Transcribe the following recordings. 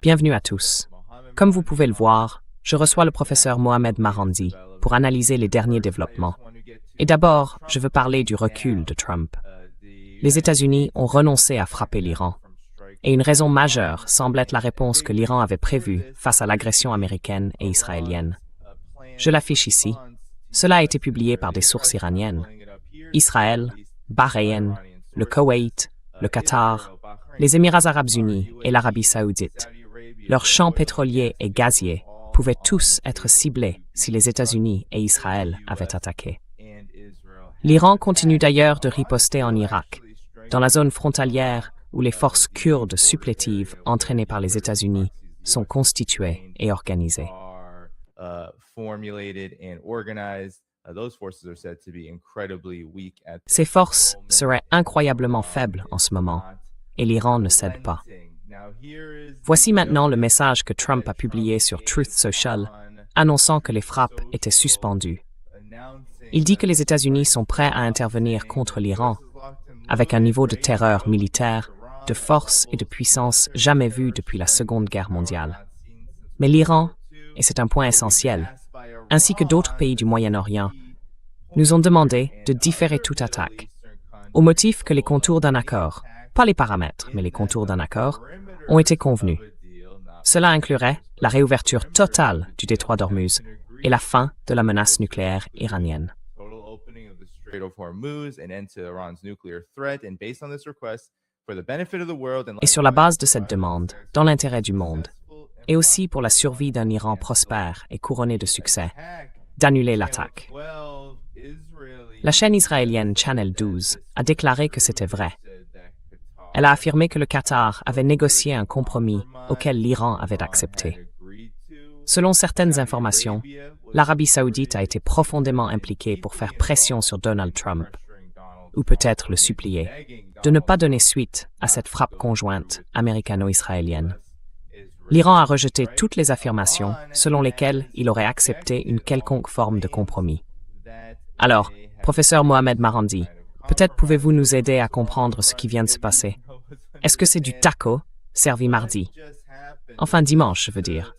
Bienvenue à tous. Comme vous pouvez le voir, je reçois le professeur Mohamed Marandi pour analyser les derniers développements. Et d'abord, je veux parler du recul de Trump. Les États-Unis ont renoncé à frapper l'Iran. Et une raison majeure semble être la réponse que l'Iran avait prévue face à l'agression américaine et israélienne. Je l'affiche ici. Cela a été publié par des sources iraniennes. Israël, Bahreïn, le Koweït, le Qatar, les Émirats arabes unis et l'Arabie saoudite. Leurs champs pétroliers et gaziers pouvaient tous être ciblés si les États-Unis et Israël avaient attaqué. L'Iran continue d'ailleurs de riposter en Irak, dans la zone frontalière où les forces kurdes supplétives entraînées par les États-Unis sont constituées et organisées. Ces forces seraient incroyablement faibles en ce moment, et l'Iran ne cède pas. Voici maintenant le message que Trump a publié sur Truth Social, annonçant que les frappes étaient suspendues. Il dit que les États-Unis sont prêts à intervenir contre l'Iran, avec un niveau de terreur militaire, de force et de puissance jamais vu depuis la Seconde Guerre mondiale. Mais l'Iran, et c'est un point essentiel, ainsi que d'autres pays du Moyen-Orient, nous ont demandé de différer toute attaque, au motif que les contours d'un accord, pas les paramètres, mais les contours d'un accord, ont été convenus. Cela inclurait la réouverture totale du détroit d'Ormuz et la fin de la menace nucléaire iranienne. Et sur la base de cette demande, dans l'intérêt du monde, et aussi pour la survie d'un Iran prospère et couronné de succès, d'annuler l'attaque. La chaîne israélienne Channel 12 a déclaré que c'était vrai. Elle a affirmé que le Qatar avait négocié un compromis auquel l'Iran avait accepté. Selon certaines informations, l'Arabie saoudite a été profondément impliquée pour faire pression sur Donald Trump, ou peut-être le supplier, de ne pas donner suite à cette frappe conjointe américano-israélienne. L'Iran a rejeté toutes les affirmations selon lesquelles il aurait accepté une quelconque forme de compromis. Alors, professeur Mohamed Marandi, peut-être pouvez-vous nous aider à comprendre ce qui vient de se passer? Est-ce que c'est du taco servi mardi? Enfin dimanche, je veux dire.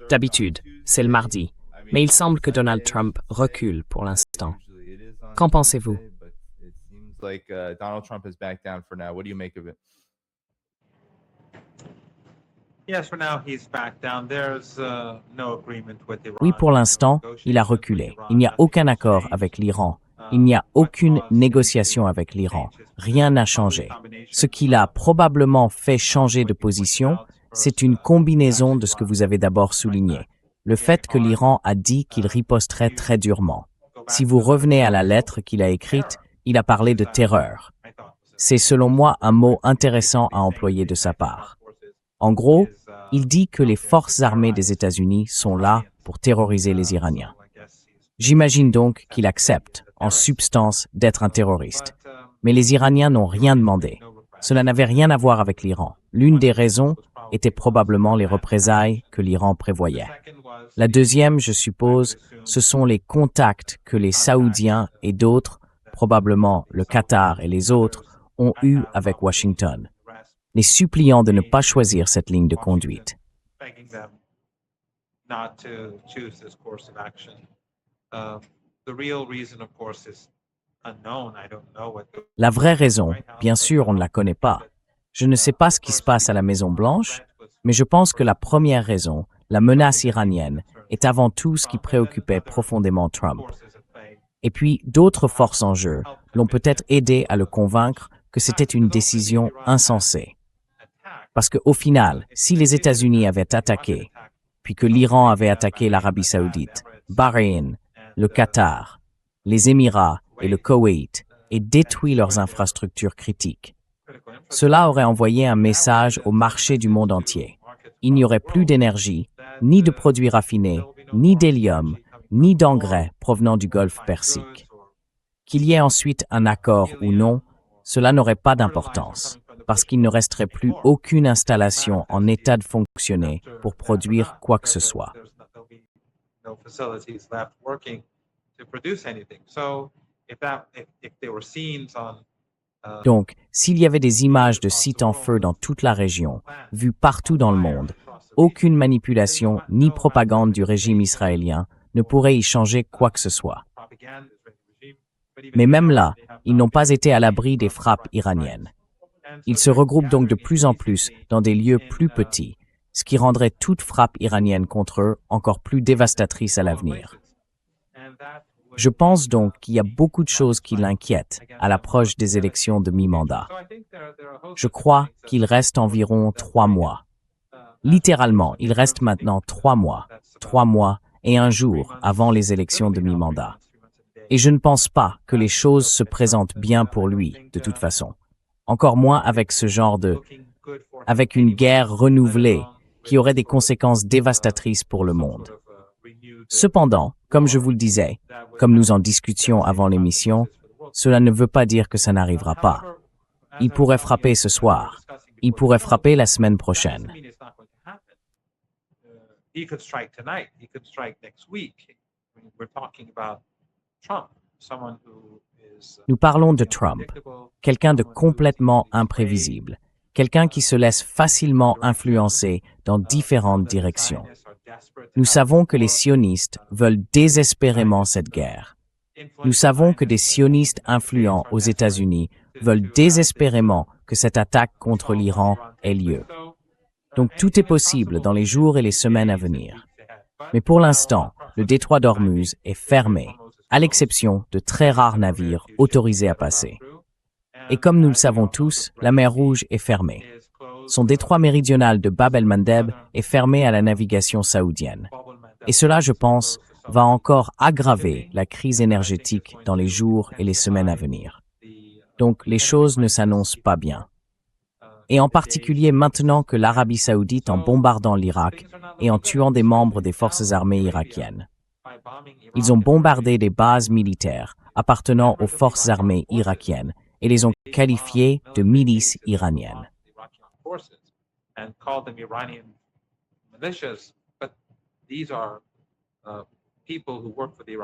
D'habitude, c'est le mardi, mais il semble que Donald Trump recule pour l'instant. Qu'en pensez-vous? Oui, pour l'instant, il a reculé. Il n'y a aucun accord avec l'Iran. Il n'y a aucune négociation avec l'Iran. Rien n'a changé. Ce qui l'a probablement fait changer de position, c'est une combinaison de ce que vous avez d'abord souligné. Le fait que l'Iran a dit qu'il riposterait très durement. Si vous revenez à la lettre qu'il a écrite, il a parlé de terreur. C'est selon moi un mot intéressant à employer de sa part. En gros, il dit que les forces armées des États-Unis sont là pour terroriser les Iraniens. J'imagine donc qu'il accepte, en substance, d'être un terroriste. Mais les Iraniens n'ont rien demandé. Cela n'avait rien à voir avec l'Iran. L'une des raisons était probablement les représailles que l'Iran prévoyait. La deuxième, je suppose, ce sont les contacts que les Saoudiens et d'autres, probablement le Qatar et les autres, ont eus avec Washington, les suppliant de ne pas choisir cette ligne de conduite. La vraie raison, bien sûr, on ne la connaît pas. Je ne sais pas ce qui se passe à la Maison-Blanche, mais je pense que la première raison, la menace iranienne, est avant tout ce qui préoccupait profondément Trump. Et puis, d'autres forces en jeu l'ont peut-être aidé à le convaincre que c'était une décision insensée. Parce qu'au final, si les États-Unis avaient attaqué, puis que l'Iran avait attaqué l'Arabie saoudite, Bahreïn, le Qatar, les Émirats et le Koweït et détruit leurs infrastructures critiques, cela aurait envoyé un message au marché du monde entier. Il n'y aurait plus d'énergie, ni de produits raffinés, ni d'hélium, ni d'engrais provenant du Golfe Persique. Qu'il y ait ensuite un accord ou non, cela n'aurait pas d'importance, parce qu'il ne resterait plus aucune installation en état de fonctionner pour produire quoi que ce soit. Donc, s'il y avait des images de sites en feu dans toute la région, vues partout dans le monde, aucune manipulation ni propagande du régime israélien ne pourrait y changer quoi que ce soit. Mais même là, ils n'ont pas été à l'abri des frappes iraniennes. Ils se regroupent donc de plus en plus dans des lieux plus petits, ce qui rendrait toute frappe iranienne contre eux encore plus dévastatrice à l'avenir. Je pense donc qu'il y a beaucoup de choses qui l'inquiètent à l'approche des élections de mi-mandat. Je crois qu'il reste environ 3 mois. Littéralement, il reste maintenant 3 mois et 1 jour avant les élections de mi-mandat. Et je ne pense pas que les choses se présentent bien pour lui, de toute façon. Encore moins avec avec une guerre renouvelée qui aurait des conséquences dévastatrices pour le monde. Cependant, comme je vous le disais, comme nous en discutions avant l'émission, cela ne veut pas dire que ça n'arrivera pas. Il pourrait frapper ce soir. Il pourrait frapper la semaine prochaine. Nous parlons de Trump, quelqu'un de complètement imprévisible, quelqu'un qui se laisse facilement influencer dans différentes directions. Nous savons que les sionistes veulent désespérément cette guerre. Nous savons que des sionistes influents aux États-Unis veulent désespérément que cette attaque contre l'Iran ait lieu. Donc tout est possible dans les jours et les semaines à venir. Mais pour l'instant, le détroit d'Ormuz est fermé, à l'exception de très rares navires autorisés à passer. Et comme nous le savons tous, la mer Rouge est fermée. Son détroit méridional de Bab el-Mandeb est fermé à la navigation saoudienne. Et cela, je pense, va encore aggraver la crise énergétique dans les jours et les semaines à venir. Donc les choses ne s'annoncent pas bien. Et en particulier maintenant que l'Arabie saoudite, en bombardant l'Irak et en tuant des membres des forces armées irakiennes. Ils ont bombardé des bases militaires appartenant aux forces armées irakiennes et les ont qualifiées de milices iraniennes.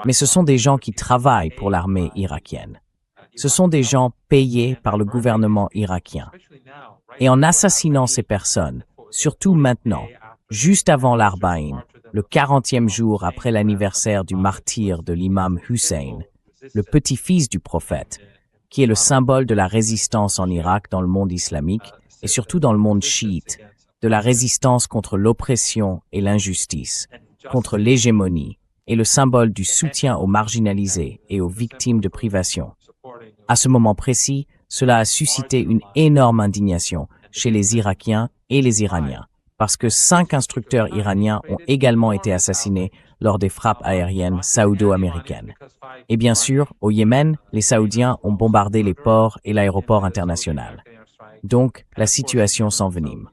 Mais ce sont des gens qui travaillent pour l'armée irakienne. Ce sont des gens payés par le gouvernement irakien. Et en assassinant ces personnes, surtout maintenant, juste avant l'Arbaïn, le 40e jour après l'anniversaire du martyre de l'imam Hussein, le petit-fils du prophète, qui est le symbole de la résistance en Irak dans le monde islamique et surtout dans le monde chiite, de la résistance contre l'oppression et l'injustice, contre l'hégémonie, et le symbole du soutien aux marginalisés et aux victimes de privation. À ce moment précis, cela a suscité une énorme indignation chez les Irakiens et les Iraniens, parce que 5 instructeurs iraniens ont également été assassinés lors des frappes aériennes saoudo-américaines. Et bien sûr, au Yémen, les Saoudiens ont bombardé les ports et l'aéroport international. Donc, la situation s'envenime.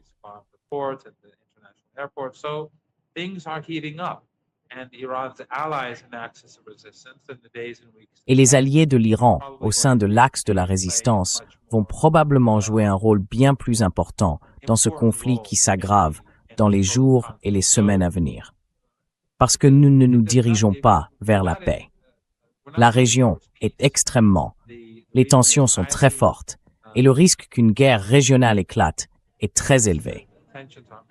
Et les alliés de l'Iran, au sein de l'axe de la résistance, vont probablement jouer un rôle bien plus important dans ce conflit qui s'aggrave dans les jours et les semaines à venir. Parce que nous ne nous dirigeons pas vers la paix. La région est extrêmement, les tensions sont très fortes, et le risque qu'une guerre régionale éclate est très élevé.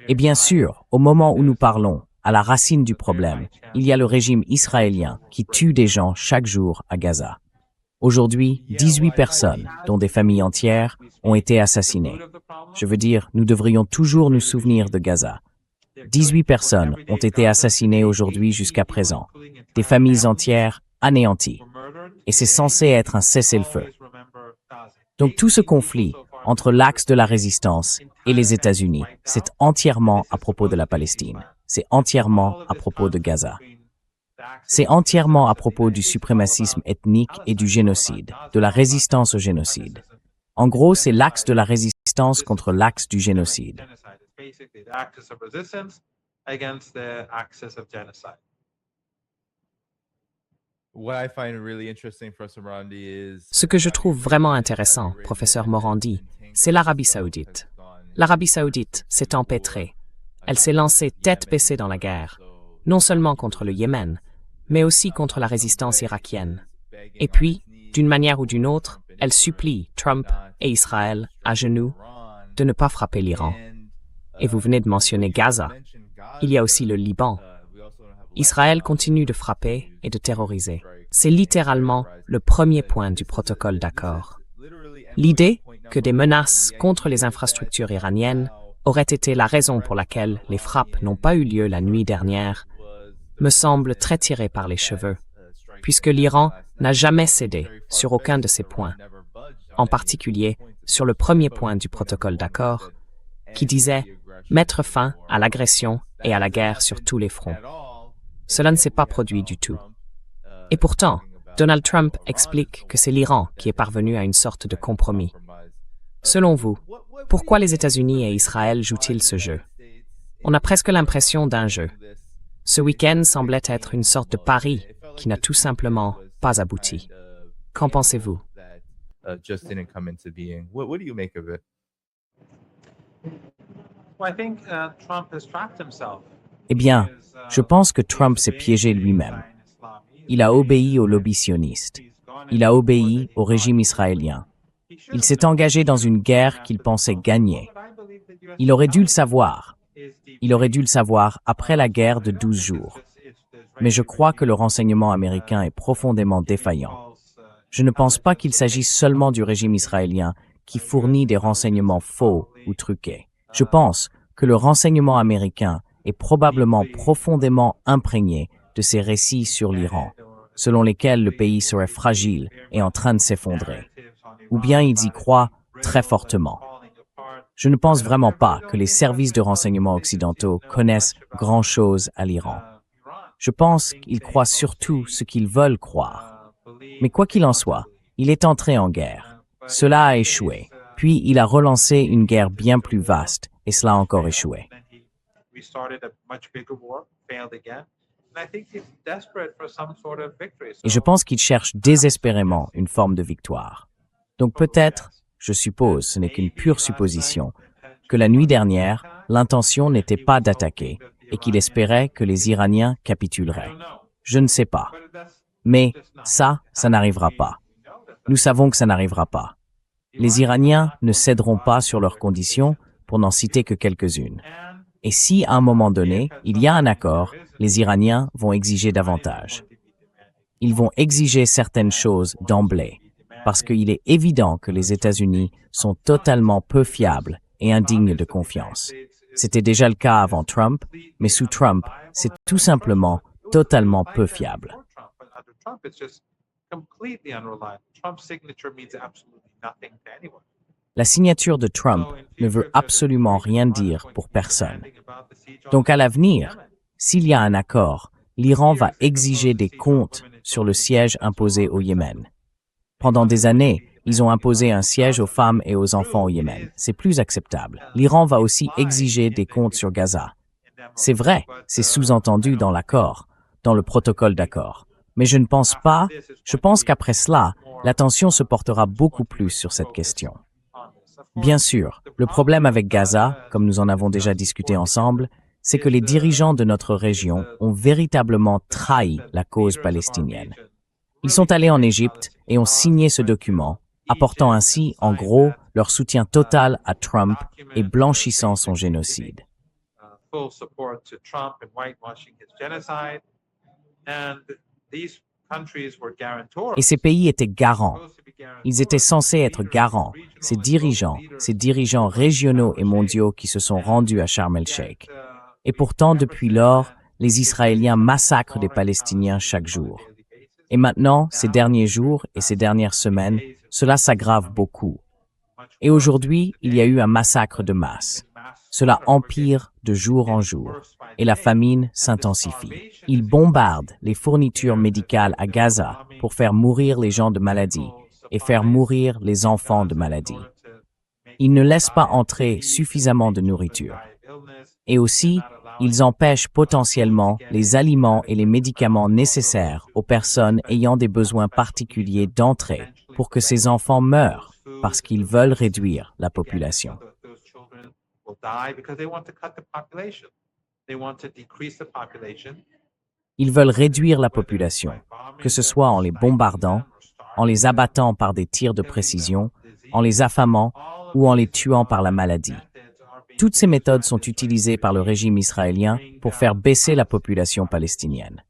Et bien sûr, au moment où nous parlons, à la racine du problème, il y a le régime israélien qui tue des gens chaque jour à Gaza. Aujourd'hui, 18 personnes, dont des familles entières, ont été assassinées. Je veux dire, nous devrions toujours nous souvenir de Gaza. 18 personnes ont été assassinées aujourd'hui jusqu'à présent, des familles entières anéanties. Et c'est censé être un cessez-le-feu. Donc tout ce conflit entre l'axe de la résistance et les États-Unis, c'est entièrement à propos de la Palestine. C'est entièrement à propos de Gaza. C'est entièrement à propos du suprémacisme ethnique et du génocide, de la résistance au génocide. En gros, c'est l'axe de la résistance contre l'axe du génocide. Ce que je trouve vraiment intéressant, professeur Morandi, c'est l'Arabie saoudite. L'Arabie saoudite s'est empêtrée. Elle s'est lancée tête baissée dans la guerre, non seulement contre le Yémen, mais aussi contre la résistance irakienne. Et puis, d'une manière ou d'une autre, Elle supplie Trump et Israël à genoux de ne pas frapper l'Iran. Et vous venez de mentionner Gaza. Il y a aussi le Liban. Israël continue de frapper et de terroriser. C'est littéralement le premier point du protocole d'accord. L'idée que des menaces contre les infrastructures iraniennes auraient été la raison pour laquelle les frappes n'ont pas eu lieu la nuit dernière me semble très tirée par les cheveux, puisque l'Iran n'a jamais cédé sur aucun de ces points, en particulier sur le premier point du protocole d'accord, qui disait mettre fin à l'agression et à la guerre sur tous les fronts. Cela ne s'est pas produit du tout. Et pourtant, Donald Trump explique que c'est l'Iran qui est parvenu à une sorte de compromis. Selon vous, pourquoi les États-Unis et Israël jouent-ils ce jeu? On a presque l'impression d'un jeu. Ce week-end semblait être une sorte de pari qui n'a tout simplement pas abouti. Qu'en pensez-vous? Just didn't come into being. What do you make of it? Well, I think Trump has trapped himself. Eh bien, je pense que Trump s'est piégé lui-même. Il a obéi au lobby sioniste. Il a obéi au régime israélien. Il s'est engagé dans une guerre qu'il pensait gagner. Il aurait dû le savoir. Il aurait dû le savoir après la guerre de 12 jours. Mais je crois que le renseignement américain est profondément défaillant. Je ne pense pas qu'il s'agisse seulement du régime israélien qui fournit des renseignements faux ou truqués. Je pense que le renseignement américain est probablement profondément imprégné de ces récits sur l'Iran, selon lesquels le pays serait fragile et en train de s'effondrer. Ou bien ils y croient très fortement. Je ne pense vraiment pas que les services de renseignement occidentaux connaissent grand-chose à l'Iran. Je pense qu'ils croient surtout ce qu'ils veulent croire. Mais quoi qu'il en soit, il est entré en guerre. Cela a échoué. Puis il a relancé une guerre bien plus vaste, et cela a encore échoué. Et je pense qu'il cherche désespérément une forme de victoire. Donc peut-être, je suppose, ce n'est qu'une pure supposition, que la nuit dernière, l'intention n'était pas d'attaquer et qu'il espérait que les Iraniens capituleraient. Je ne sais pas. Mais ça n'arrivera pas. Nous savons que ça n'arrivera pas. Les Iraniens ne céderont pas sur leurs conditions, pour n'en citer que quelques-unes. Et si, à un moment donné, il y a un accord, les Iraniens vont exiger davantage. Ils vont exiger certaines choses d'emblée, parce qu'il est évident que les États-Unis sont totalement peu fiables et indignes de confiance. C'était déjà le cas avant Trump, mais sous Trump, c'est tout simplement totalement peu fiable. La signature de Trump ne veut absolument rien dire pour personne. Donc à l'avenir, s'il y a un accord, l'Iran va exiger des comptes sur le siège imposé au Yémen. Pendant des années, ils ont imposé un siège aux femmes et aux enfants au Yémen. C'est plus acceptable. L'Iran va aussi exiger des comptes sur Gaza. C'est vrai, c'est sous-entendu dans l'accord, dans le protocole d'accord. Mais je ne pense pas, je pense qu'après cela, l'attention se portera beaucoup plus sur cette question. Bien sûr, le problème avec Gaza, comme nous en avons déjà discuté ensemble, c'est que les dirigeants de notre région ont véritablement trahi la cause palestinienne. Ils sont allés en Égypte et ont signé ce document, apportant ainsi, en gros, leur soutien total à Trump et blanchissant son génocide. Et ces pays étaient garants. Ils étaient censés être garants, ces dirigeants régionaux et mondiaux qui se sont rendus à Sharm el-Sheikh. Et pourtant, depuis lors, les Israéliens massacrent des Palestiniens chaque jour. Et maintenant, ces derniers jours et ces dernières semaines, cela s'aggrave beaucoup. Et aujourd'hui, il y a eu un massacre de masse. Cela empire de jour en jour, et la famine s'intensifie. Ils bombardent les fournitures médicales à Gaza pour faire mourir les gens de maladie et faire mourir les enfants de maladie. Ils ne laissent pas entrer suffisamment de nourriture. Et aussi, ils empêchent potentiellement les aliments et les médicaments nécessaires aux personnes ayant des besoins particuliers d'entrer pour que ces enfants meurent parce qu'ils veulent réduire la population. Ils veulent réduire la population, que ce soit en les bombardant, en les abattant par des tirs de précision, en les affamant ou en les tuant par la maladie. Toutes ces méthodes sont utilisées par le régime israélien pour faire baisser la population palestinienne.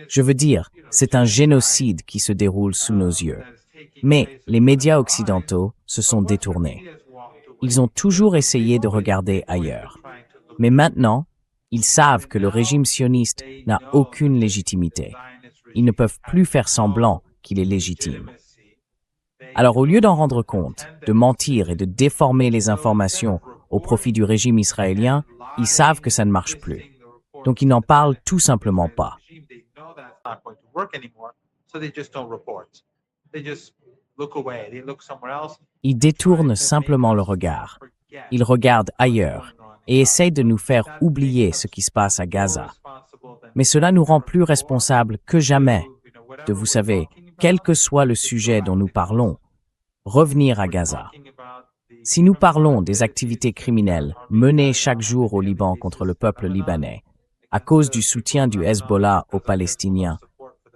Je veux dire, c'est un génocide qui se déroule sous nos yeux. Mais les médias occidentaux se sont détournés. Ils ont toujours essayé de regarder ailleurs. Mais maintenant, ils savent que le régime sioniste n'a aucune légitimité. Ils ne peuvent plus faire semblant qu'il est légitime. Alors au lieu d'en rendre compte, de mentir et de déformer les informations au profit du régime israélien, ils savent que ça ne marche plus. Donc ils n'en parlent tout simplement pas. Ils détournent simplement le regard. Ils regardent ailleurs et essayent de nous faire oublier ce qui se passe à Gaza. Mais cela nous rend plus responsables que jamais de, vous savez, quel que soit le sujet dont nous parlons, revenir à Gaza. Si nous parlons des activités criminelles menées chaque jour au Liban contre le peuple libanais, à cause du soutien du Hezbollah aux Palestiniens,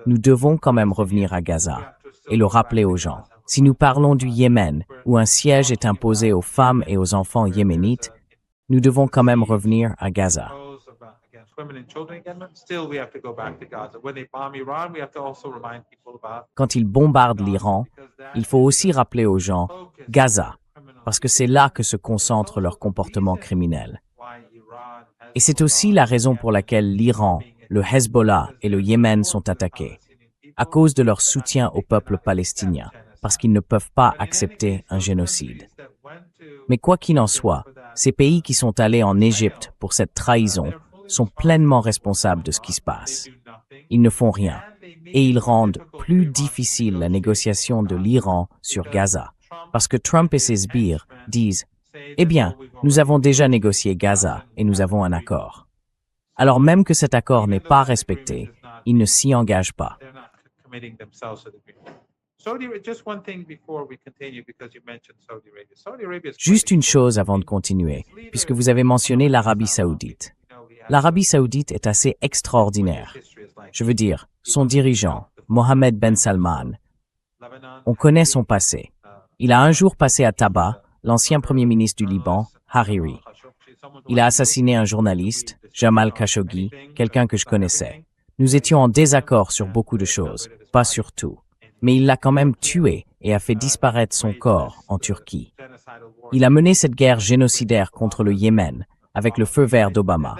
nous devons quand même revenir à Gaza et le rappeler aux gens. Si nous parlons du Yémen, où un siège est imposé aux femmes et aux enfants yéménites, nous devons quand même revenir à Gaza. Quand ils bombardent l'Iran, il faut aussi rappeler aux gens Gaza, parce que c'est là que se concentre leur comportement criminel. Et c'est aussi la raison pour laquelle l'Iran, le Hezbollah et le Yémen sont attaqués, à cause de leur soutien au peuple palestinien, parce qu'ils ne peuvent pas accepter un génocide. Mais quoi qu'il en soit, ces pays qui sont allés en Égypte pour cette trahison sont pleinement responsables de ce qui se passe. Ils ne font rien, et ils rendent plus difficile la négociation de l'Iran sur Gaza, parce que Trump et ses sbires disent « Eh bien, nous avons déjà négocié Gaza et nous avons un accord. » Alors même que cet accord n'est pas respecté, ils ne s'y engagent pas. Juste une chose avant de continuer, puisque vous avez mentionné l'Arabie saoudite. L'Arabie saoudite est assez extraordinaire. Je veux dire, son dirigeant, Mohammed Ben Salman, on connaît son passé. Il a un jour passé à tabac l'ancien premier ministre du Liban, Hariri. Il a assassiné un journaliste, Jamal Khashoggi, quelqu'un que je connaissais. Nous étions en désaccord sur beaucoup de choses, pas sur tout. Mais il l'a quand même tué et a fait disparaître son corps en Turquie. Il a mené cette guerre génocidaire contre le Yémen avec le feu vert d'Obama.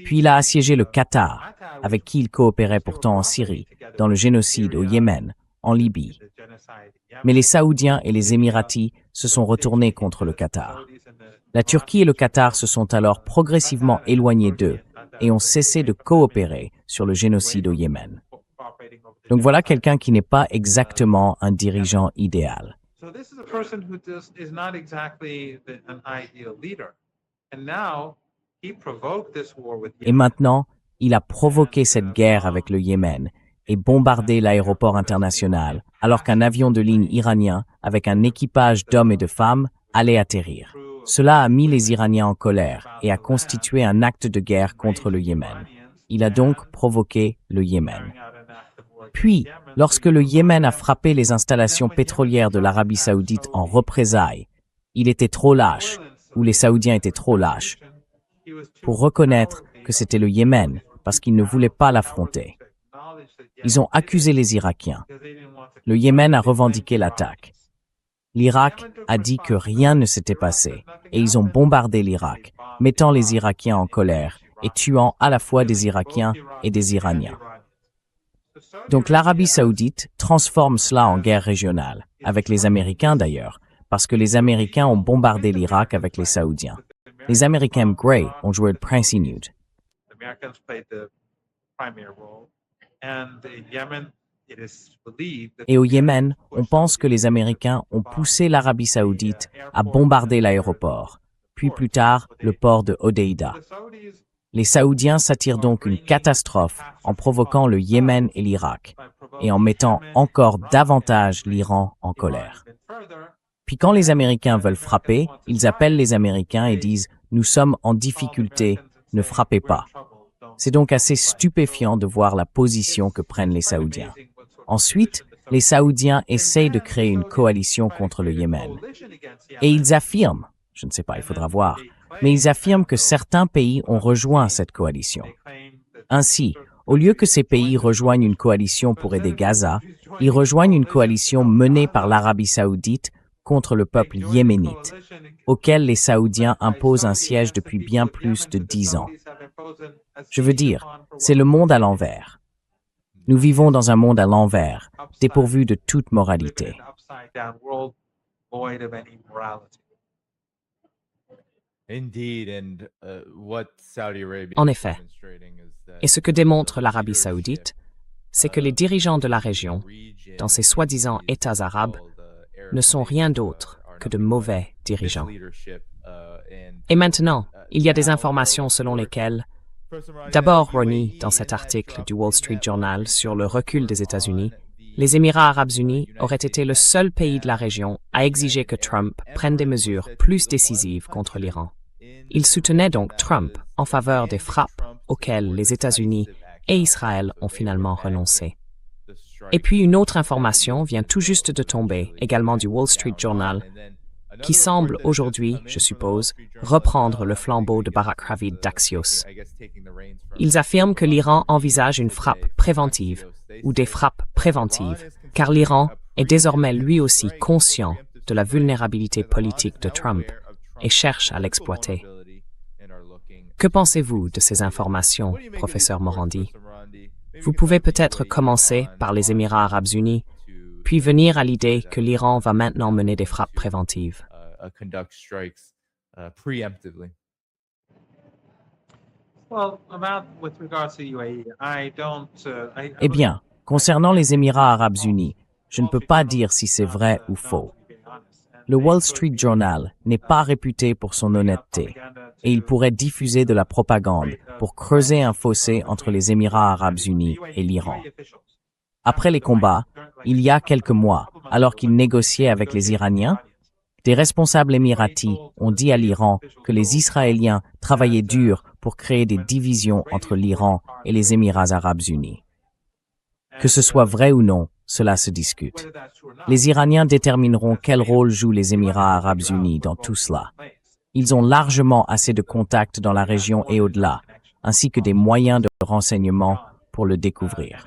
Puis il a assiégé le Qatar, avec qui il coopérait pourtant en Syrie, dans le génocide au Yémen, en Libye. Mais les Saoudiens et les Émiratis se sont retournés contre le Qatar. La Turquie et le Qatar se sont alors progressivement éloignés d'eux et ont cessé de coopérer sur le génocide au Yémen. Donc voilà quelqu'un qui n'est pas exactement un dirigeant idéal. Et maintenant, il a provoqué cette guerre avec le Yémen et bombardé l'aéroport international alors qu'un avion de ligne iranien avec un équipage d'hommes et de femmes allait atterrir. Cela a mis les Iraniens en colère et a constitué un acte de guerre contre le Yémen. Il a donc provoqué le Yémen. Puis, lorsque le Yémen a frappé les installations pétrolières de l'Arabie saoudite en représailles, il était trop lâche, ou les Saoudiens étaient trop lâches, pour reconnaître que c'était le Yémen parce qu'ils ne voulaient pas l'affronter. Ils ont accusé les Irakiens. Le Yémen a revendiqué l'attaque. L'Irak a dit que rien ne s'était passé et ils ont bombardé l'Irak, mettant les Irakiens en colère et tuant à la fois des Irakiens et des Iraniens. Donc l'Arabie saoudite transforme cela en guerre régionale, avec les Américains d'ailleurs, parce que les Américains ont bombardé l'Irak avec les Saoudiens. Les Américains Grey ont joué le prince Inut. Et au Yémen, on pense que les Américains ont poussé l'Arabie saoudite à bombarder l'aéroport, puis plus tard le port de Hodeïda. Les Saoudiens s'attirent donc une catastrophe en provoquant le Yémen et l'Irak, et en mettant encore davantage l'Iran en colère. Puis quand les Américains veulent frapper, ils appellent les Américains et disent « Nous sommes en difficulté, ne frappez pas ». C'est donc assez stupéfiant de voir la position que prennent les Saoudiens. Ensuite, les Saoudiens essayent de créer une coalition contre le Yémen. Et ils affirment, je ne sais pas, il faudra voir, mais ils affirment que certains pays ont rejoint cette coalition. Ainsi, au lieu que ces pays rejoignent une coalition pour aider Gaza, ils rejoignent une coalition menée par l'Arabie saoudite contre le peuple yéménite, auquel les Saoudiens imposent un siège depuis bien plus de 10 ans. Je veux dire, c'est le monde à l'envers. Nous vivons dans un monde à l'envers, dépourvu de toute moralité. En effet. Et ce que démontre l'Arabie saoudite, c'est que les dirigeants de la région, dans ces soi-disant États arabes, ne sont rien d'autre que de mauvais dirigeants. Et maintenant, il y a des informations selon lesquelles, d'abord Ronnie, dans cet article du Wall Street Journal sur le recul des États-Unis, les Émirats arabes unis auraient été le seul pays de la région à exiger que Trump prenne des mesures plus décisives contre l'Iran. Il soutenait donc Trump en faveur des frappes auxquelles les États-Unis et Israël ont finalement renoncé. Et puis une autre information vient tout juste de tomber, également du Wall Street Journal, qui semble aujourd'hui, je suppose, reprendre le flambeau de Barak Ravid d'Axios. Ils affirment que l'Iran envisage une frappe préventive, ou des frappes préventives, car l'Iran est désormais lui aussi conscient de la vulnérabilité politique de Trump et cherche à l'exploiter. Que pensez-vous de ces informations, professeur Morandi? Vous pouvez peut-être commencer par les Émirats arabes unis, puis venir à l'idée que l'Iran va maintenant mener des frappes préventives. Eh bien, concernant les Émirats arabes unis, je ne peux pas dire si c'est vrai ou faux. Le Wall Street Journal n'est pas réputé pour son honnêteté, et il pourrait diffuser de la propagande pour creuser un fossé entre les Émirats arabes unis et l'Iran. Après les combats, il y a quelques mois, alors qu'il négociait avec les Iraniens, des responsables émiratis ont dit à l'Iran que les Israéliens travaillaient dur pour créer des divisions entre l'Iran et les Émirats arabes unis. Que ce soit vrai ou non, cela se discute. Les Iraniens détermineront quel rôle jouent les Émirats arabes unis dans tout cela. Ils ont largement assez de contacts dans la région et au-delà, ainsi que des moyens de renseignement pour le découvrir.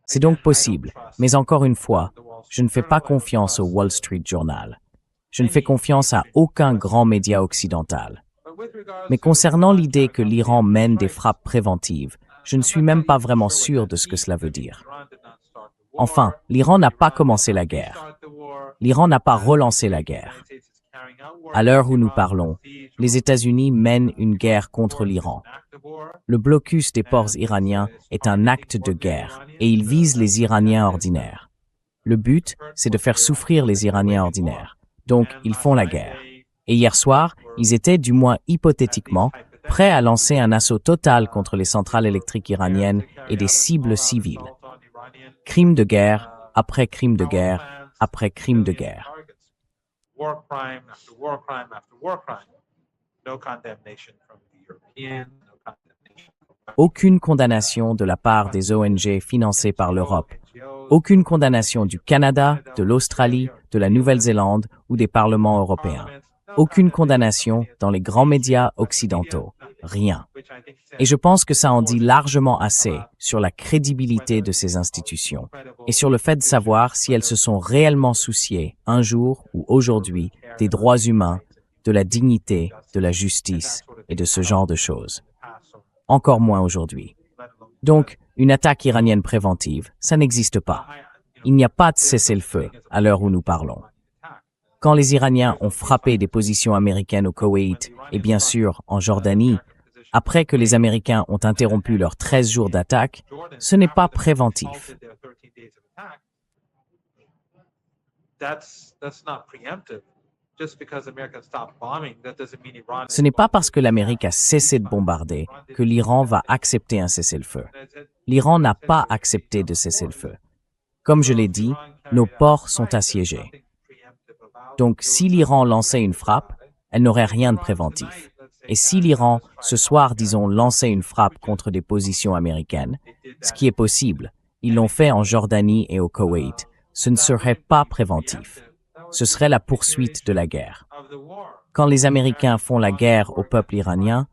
C'est donc possible, mais encore une fois, je ne fais pas confiance au Wall Street Journal. Je ne fais confiance à aucun grand média occidental. Mais concernant l'idée que l'Iran mène des frappes préventives, je ne suis même pas vraiment sûr de ce que cela veut dire. Enfin, l'Iran n'a pas commencé la guerre. L'Iran n'a pas relancé la guerre. À l'heure où nous parlons, les États-Unis mènent une guerre contre l'Iran. Le blocus des ports iraniens est un acte de guerre et il vise les Iraniens ordinaires. Le but, c'est de faire souffrir les Iraniens ordinaires. Donc, ils font la guerre. Et hier soir, ils étaient, du moins hypothétiquement, prêts à lancer un assaut total contre les centrales électriques iraniennes et des cibles civiles. Crime de guerre, après crime de guerre, après crime de guerre. Aucune condamnation de la part des ONG financées par l'Europe. Aucune condamnation du Canada, de l'Australie, de la Nouvelle-Zélande ou des parlements européens. Aucune condamnation dans les grands médias occidentaux. Rien. Et je pense que ça en dit largement assez sur la crédibilité de ces institutions et sur le fait de savoir si elles se sont réellement souciées, un jour ou aujourd'hui, des droits humains, de la dignité, de la justice et de ce genre de choses. Encore moins aujourd'hui. Donc, une attaque iranienne préventive, ça n'existe pas. Il n'y a pas de cessez-le-feu à l'heure où nous parlons. Quand les Iraniens ont frappé des positions américaines au Koweït et bien sûr en Jordanie, après que les Américains ont interrompu leurs 13 jours d'attaque, ce n'est pas préventif. Ce n'est pas parce que l'Amérique a cessé de bombarder que l'Iran va accepter un cessez-le-feu. L'Iran n'a pas accepté de cessez-le-feu. Comme je l'ai dit, nos ports sont assiégés. Donc, si l'Iran lançait une frappe, elle n'aurait rien de préventif. Et si l'Iran, ce soir, disons, lançait une frappe contre des positions américaines, ce qui est possible, ils l'ont fait en Jordanie et au Koweït, ce ne serait pas préventif. Ce serait la poursuite de la guerre. Quand les Américains font la guerre au peuple iranien,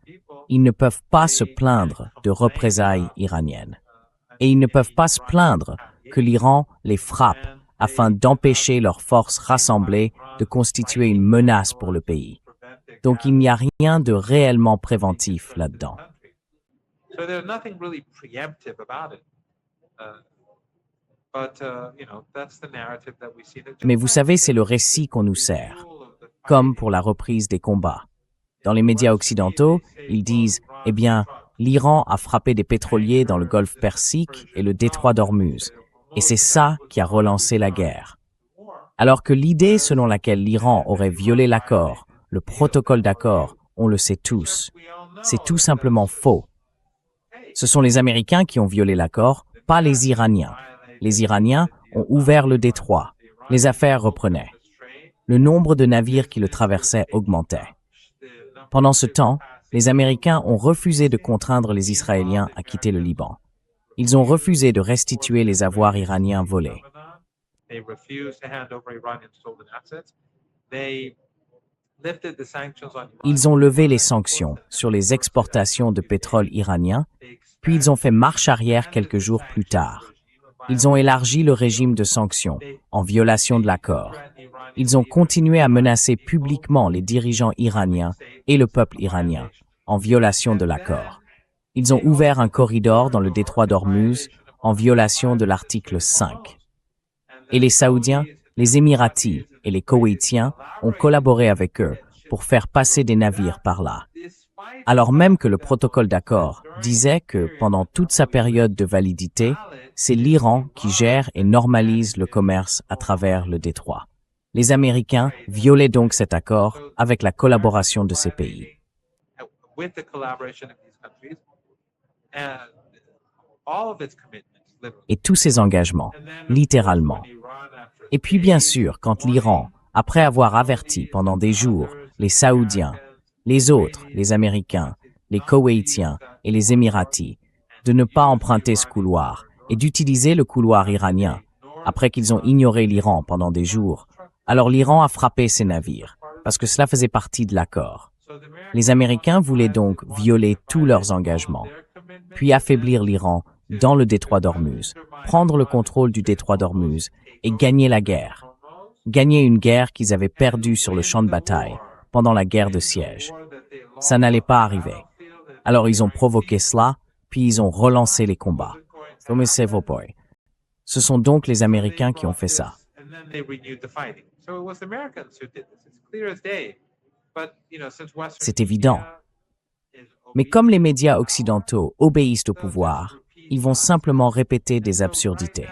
ils ne peuvent pas se plaindre de représailles iraniennes. Et ils ne peuvent pas se plaindre que l'Iran les frappe afin d'empêcher leurs forces rassemblées de constituer une menace pour le pays. Donc il n'y a rien de réellement préventif là-dedans. So there's nothing really preemptive about it. That's the narrative that we see. Mais vous savez, c'est le récit qu'on nous sert, comme pour la reprise des combats. Dans les médias occidentaux, ils disent « Eh bien, l'Iran a frappé des pétroliers dans le golfe Persique et le détroit d'Ormuz, et c'est ça qui a relancé la guerre. » Alors que l'idée selon laquelle l'Iran aurait violé l'accord, le protocole d'accord, on le sait tous, c'est tout simplement faux. Ce sont les Américains qui ont violé l'accord, pas les Iraniens. Les Iraniens ont ouvert le détroit. Les affaires reprenaient. Le nombre de navires qui le traversaient augmentait. Pendant ce temps, les Américains ont refusé de contraindre les Israéliens à quitter le Liban. Ils ont refusé de restituer les avoirs iraniens volés. Ils ont levé les sanctions sur les exportations de pétrole iranien, puis ils ont fait marche arrière quelques jours plus tard. Ils ont élargi le régime de sanctions, en violation de l'accord. Ils ont continué à menacer publiquement les dirigeants iraniens et le peuple iranien, en violation de l'accord. Ils ont ouvert un corridor dans le détroit d'Ormuz, en violation de l'article 5. Et les Saoudiens, les Émiratis et les Koweïtiens ont collaboré avec eux pour faire passer des navires par là. Alors même que le protocole d'accord disait que, pendant toute sa période de validité, c'est l'Iran qui gère et normalise le commerce à travers le détroit. Les Américains violaient donc cet accord avec la collaboration de ces pays. Et tous ces engagements, littéralement. Et puis bien sûr, quand l'Iran, après avoir averti pendant des jours les Saoudiens, les autres, les Américains, les Koweïtiens et les Émiratis, de ne pas emprunter ce couloir et d'utiliser le couloir iranien, après qu'ils ont ignoré l'Iran pendant des jours, alors l'Iran a frappé ces navires, parce que cela faisait partie de l'accord. Les Américains voulaient donc violer tous leurs engagements, puis affaiblir l'Iran dans le détroit d'Ormuz, prendre le contrôle du détroit d'Ormuz et gagner la guerre. Gagner une guerre qu'ils avaient perdue sur le champ de bataille pendant la guerre de siège. Ça n'allait pas arriver. Alors ils ont provoqué cela, puis ils ont relancé les combats. Ce sont donc les Américains qui ont fait ça. C'est évident. Mais comme les médias occidentaux obéissent au pouvoir, ils vont simplement répéter des absurdités.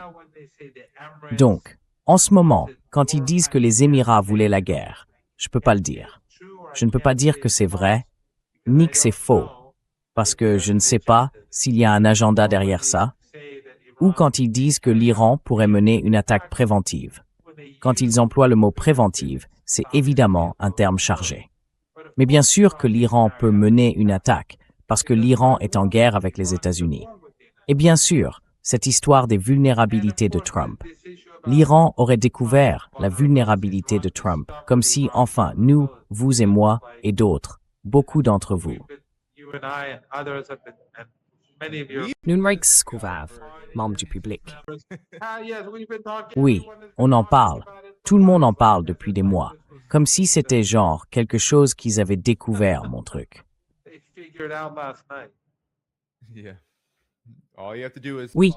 Donc, en ce moment, quand ils disent que les Émirats voulaient la guerre, je ne peux pas le dire. Je ne peux pas dire que c'est vrai, ni que c'est faux, parce que je ne sais pas s'il y a un agenda derrière ça, ou quand ils disent que l'Iran pourrait mener une attaque préventive. Quand ils emploient le mot préventive, c'est évidemment un terme chargé. Mais bien sûr que l'Iran peut mener une attaque, parce que l'Iran est en guerre avec les États-Unis. Et bien sûr, cette histoire des vulnérabilités de Trump. L'Iran aurait découvert la vulnérabilité de Trump, comme si, enfin, nous, vous et moi, et d'autres, beaucoup d'entre vous. Noonrix Skouvav, membre du public. Oui, on en parle. Tout le monde en parle depuis des mois, comme si c'était genre quelque chose qu'ils avaient découvert, mon truc. Oui,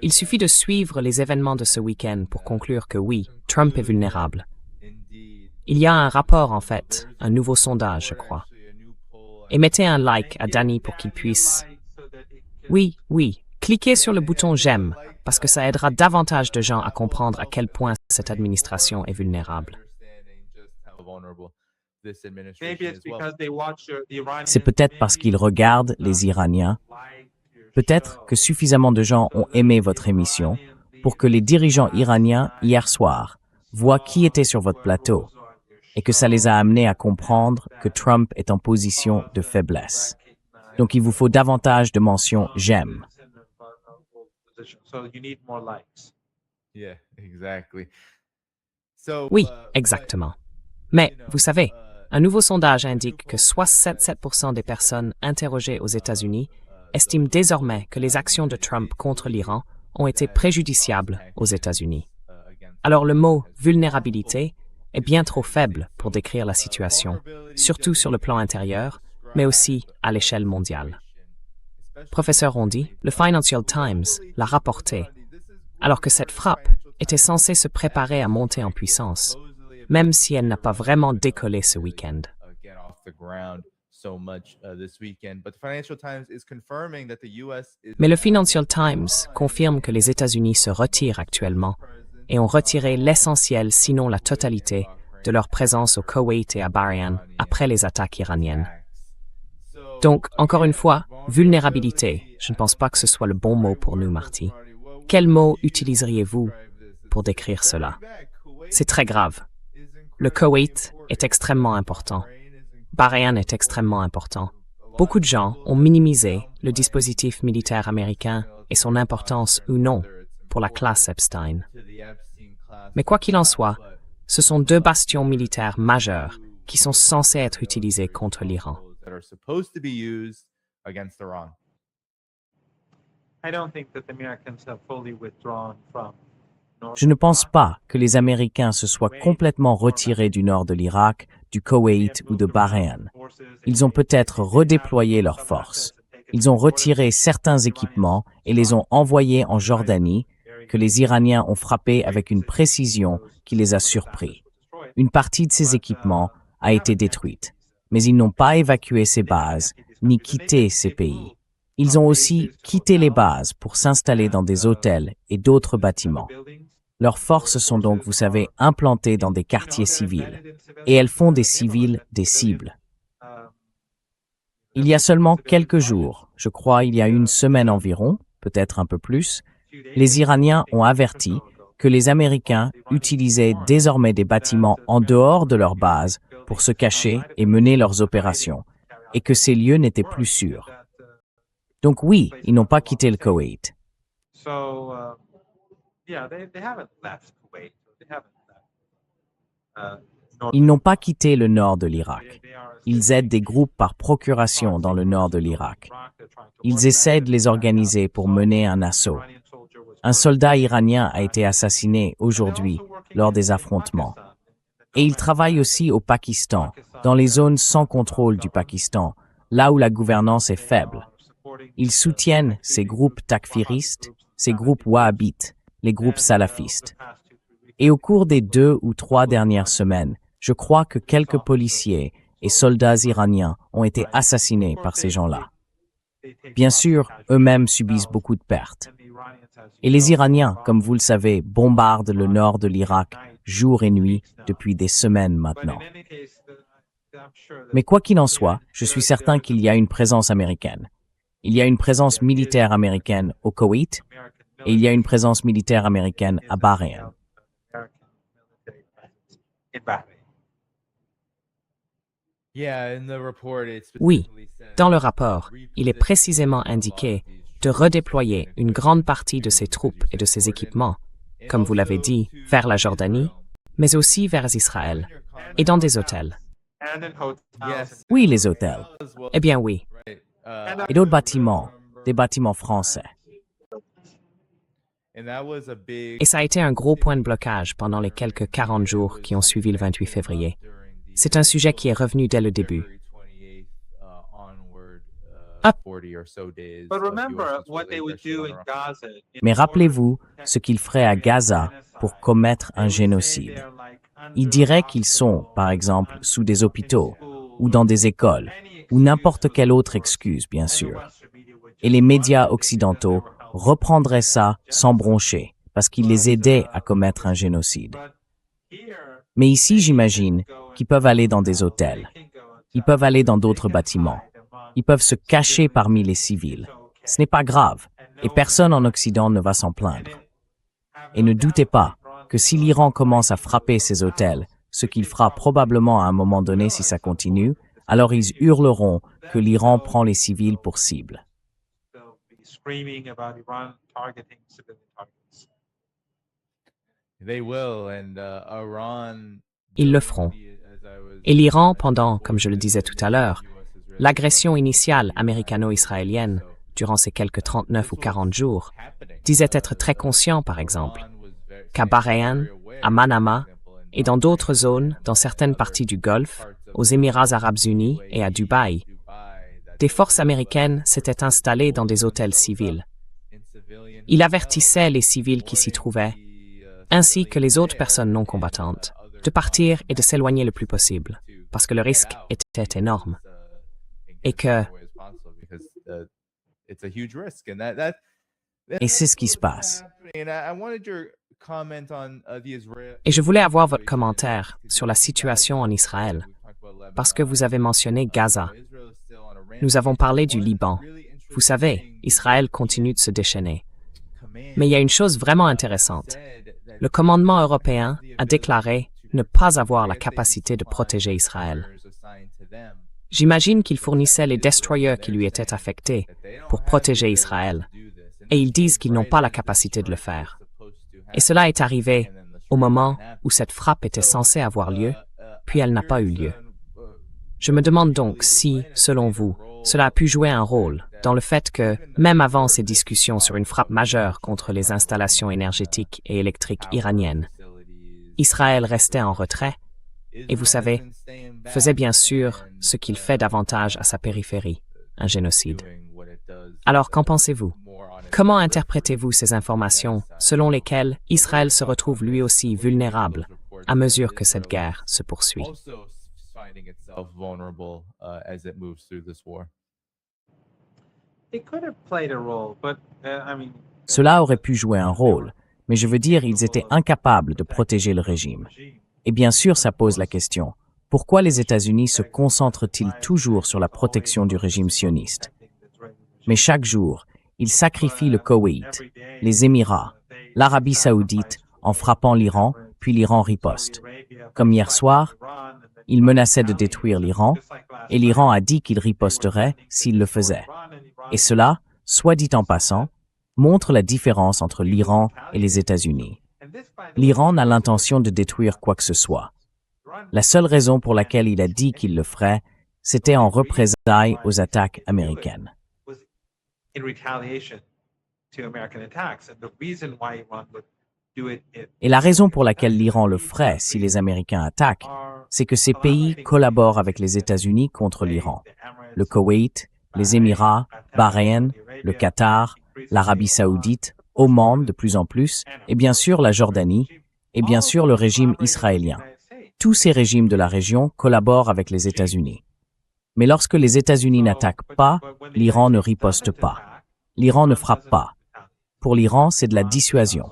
il suffit de suivre les événements de ce week-end pour conclure que oui, Trump est vulnérable. Il y a un rapport en fait, un nouveau sondage, je crois. Et mettez un like à Danny pour qu'il puisse... Oui, cliquez sur le bouton j'aime, parce que ça aidera davantage de gens à comprendre à quel point cette administration est vulnérable. C'est peut-être parce qu'ils regardent les Iraniens. Peut-être que suffisamment de gens ont aimé votre émission pour que les dirigeants iraniens, hier soir, voient qui était sur votre plateau. et que ça les a amenés à comprendre que Trump est en position de faiblesse. Donc il vous faut davantage de mentions « j'aime ». So you need more likes. Yeah, exactly. So, Oui, exactement. Mais, vous savez, un nouveau sondage indique que 67% des personnes interrogées aux États-Unis estiment désormais que les actions de Trump contre l'Iran ont été préjudiciables aux États-Unis. Alors le mot « vulnérabilité » est bien trop faible pour décrire la situation, surtout sur le plan intérieur, mais aussi à l'échelle mondiale. Professeur Rondy, le Financial Times l'a rapporté, alors que cette frappe était censée se préparer à monter en puissance, même si elle n'a pas vraiment décollé ce week-end. get off the ground so much this weekend. But the Financial Times is confirming that the U.S. is Mais le Financial Times confirme que les États-Unis se retirent actuellement et ont retiré l'essentiel, sinon la totalité, de leur présence au Koweït et à Bahreïn après les attaques iraniennes. Donc, encore une fois, vulnérabilité, je ne pense pas que ce soit le bon mot pour nous, Marty. Quel mot utiliseriez-vous pour décrire cela? C'est très grave. Le Koweït est extrêmement important. Bahreïn est extrêmement important. Beaucoup de gens ont minimisé le dispositif militaire américain et son importance ou non pour la classe Epstein. Mais quoi qu'il en soit, ce sont deux bastions militaires majeurs qui sont censés être utilisés contre l'Iran. that are supposed to be used against Iran. I don't think that the Americans have fully withdrawn from North Je ne pense pas que les Américains se soient complètement retirés du nord de l'Irak, du Koweït ou de Bahreïn. Ils ont peut-être redéployé leurs forces. Ils ont retiré certains équipements et les ont envoyés en Jordanie, que les Iraniens ont frappés avec une précision qui les a surpris. Une partie de ces équipements a été détruite, mais ils n'ont pas évacué ces bases ni quitté ces pays. Ils ont aussi quitté les bases pour s'installer dans des hôtels et d'autres bâtiments. Leurs forces sont donc, vous savez, implantées dans des quartiers civils, et elles font des civils des cibles. Il y a seulement quelques jours, je crois il y a une semaine environ, peut-être un peu plus, les Iraniens ont averti que les Américains utilisaient désormais des bâtiments en dehors de leur base pour se cacher et mener leurs opérations, et que ces lieux n'étaient plus sûrs. Donc oui, ils n'ont pas quitté le Koweït. So, yeah, they haven't left Kuwait. They haven't left. Ils n'ont pas quitté le nord de l'Irak. Ils aident des groupes par procuration dans le nord de l'Irak. Ils essaient de les organiser pour mener un assaut. Un soldat iranien a été assassiné aujourd'hui lors des affrontements. Et ils travaillent aussi au Pakistan, dans les zones sans contrôle du Pakistan, là où la gouvernance est faible. Ils soutiennent ces groupes takfiristes, ces groupes wahhabites, les groupes salafistes. Et au cours des 2 ou 3 dernières semaines, je crois que quelques policiers et soldats iraniens ont été assassinés par ces gens-là. Bien sûr, eux-mêmes subissent beaucoup de pertes. Et les Iraniens, comme vous le savez, bombardent le nord de l'Irak jour et nuit depuis des semaines maintenant. Mais quoi qu'il en soit, je suis certain qu'il y a une présence américaine. Il y a une présence militaire américaine au Koweït et il y a une présence militaire américaine à Bahreïn. Oui, dans le rapport, il est précisément indiqué de redéployer une grande partie de ses troupes et de ses équipements, comme vous l'avez dit, vers la Jordanie, mais aussi vers Israël, et dans des hôtels. Oui, les hôtels. Eh bien oui, Et d'autres bâtiments, des bâtiments français. et ça a été un gros point de blocage pendant les quelques 40 jours qui ont suivi le 28 février. C'est un sujet qui est revenu dès le début. But remember what they would do in Gaza. Mais rappelez-vous ce qu'ils feraient à Gaza pour commettre un génocide. Ils diraient qu'ils sont, par exemple, sous des hôpitaux, ou dans des écoles, ou n'importe quelle autre excuse, bien sûr. Et les médias occidentaux reprendraient ça sans broncher, parce qu'ils les aidaient à commettre un génocide. Mais ici, j'imagine qu'ils peuvent aller dans des hôtels. Ils peuvent aller dans d'autres bâtiments. Ils peuvent se cacher parmi les civils. Ce n'est pas grave, et personne en Occident ne va s'en plaindre. Et ne doutez pas que si l'Iran commence à frapper ces hôtels, ce qu'il fera probablement à un moment donné si ça continue, alors ils hurleront que l'Iran prend les civils pour cible. They'll be screaming about Iran targeting civilian targets. They will, and Iran. Ils le feront. Et l'Iran, pendant, comme je le disais tout à l'heure, l'agression initiale américano-israélienne, durant ces quelques 39 ou 40 jours, disait être très conscient, par exemple, qu'à Bahreïn, à Manama et dans d'autres zones, dans certaines parties du Golfe, aux Émirats arabes unis et à Dubaï, des forces américaines s'étaient installées dans des hôtels civils. Il avertissait les civils qui s'y trouvaient, ainsi que les autres personnes non combattantes, de partir et de s'éloigner le plus possible, parce que le risque était énorme. Et que, Et c'est ce qui se passe. et je voulais avoir votre commentaire sur la situation en Israël, parce que vous avez mentionné Gaza. Nous avons parlé du Liban. Vous savez, Israël continue de se déchaîner. Mais il y a une chose vraiment intéressante. Le commandement européen a déclaré ne pas avoir la capacité de protéger Israël. J'imagine qu'il fournissait les destroyers qui lui étaient affectés pour protéger Israël, et ils disent qu'ils n'ont pas la capacité de le faire. Et cela est arrivé au moment où cette frappe était censée avoir lieu, puis elle n'a pas eu lieu. Je me demande donc si, selon vous, cela a pu jouer un rôle dans le fait que, même avant ces discussions sur une frappe majeure contre les installations énergétiques et électriques iraniennes, Israël restait en retrait et, vous savez, faisait bien sûr ce qu'il fait davantage à sa périphérie, un génocide. Alors, qu'en pensez-vous? Comment interprétez-vous ces informations selon lesquelles Israël se retrouve lui aussi vulnérable à mesure que cette guerre se poursuit? It could have played a role, but I mean. Cela aurait pu jouer un rôle, mais je veux dire, ils étaient incapables de protéger le régime. Et bien sûr, ça pose la question, pourquoi les États-Unis se concentrent-ils toujours sur la protection du régime sioniste? Mais chaque jour, ils sacrifient le Koweït, les Émirats, l'Arabie saoudite en frappant l'Iran, puis l'Iran riposte. Comme hier soir, ils menaçaient de détruire l'Iran, et l'Iran a dit qu'il riposterait s'il le faisait. Et cela, soit dit en passant, montre la différence entre l'Iran et les États-Unis. L'Iran n'a l'intention de détruire quoi que ce soit. La seule raison pour laquelle il a dit qu'il le ferait, c'était en représailles aux attaques américaines. Et la raison pour laquelle l'Iran le ferait si les Américains attaquent, c'est que ces pays collaborent avec les États-Unis contre l'Iran. Le Koweït, les Émirats, Bahreïn, le Qatar, l'Arabie saoudite, Oman de plus en plus, et bien sûr la Jordanie, et bien sûr le régime israélien. Tous ces régimes de la région collaborent avec les États-Unis. Mais lorsque les États-Unis n'attaquent pas, l'Iran ne riposte pas. L'Iran ne frappe pas. Pour l'Iran, c'est de la dissuasion.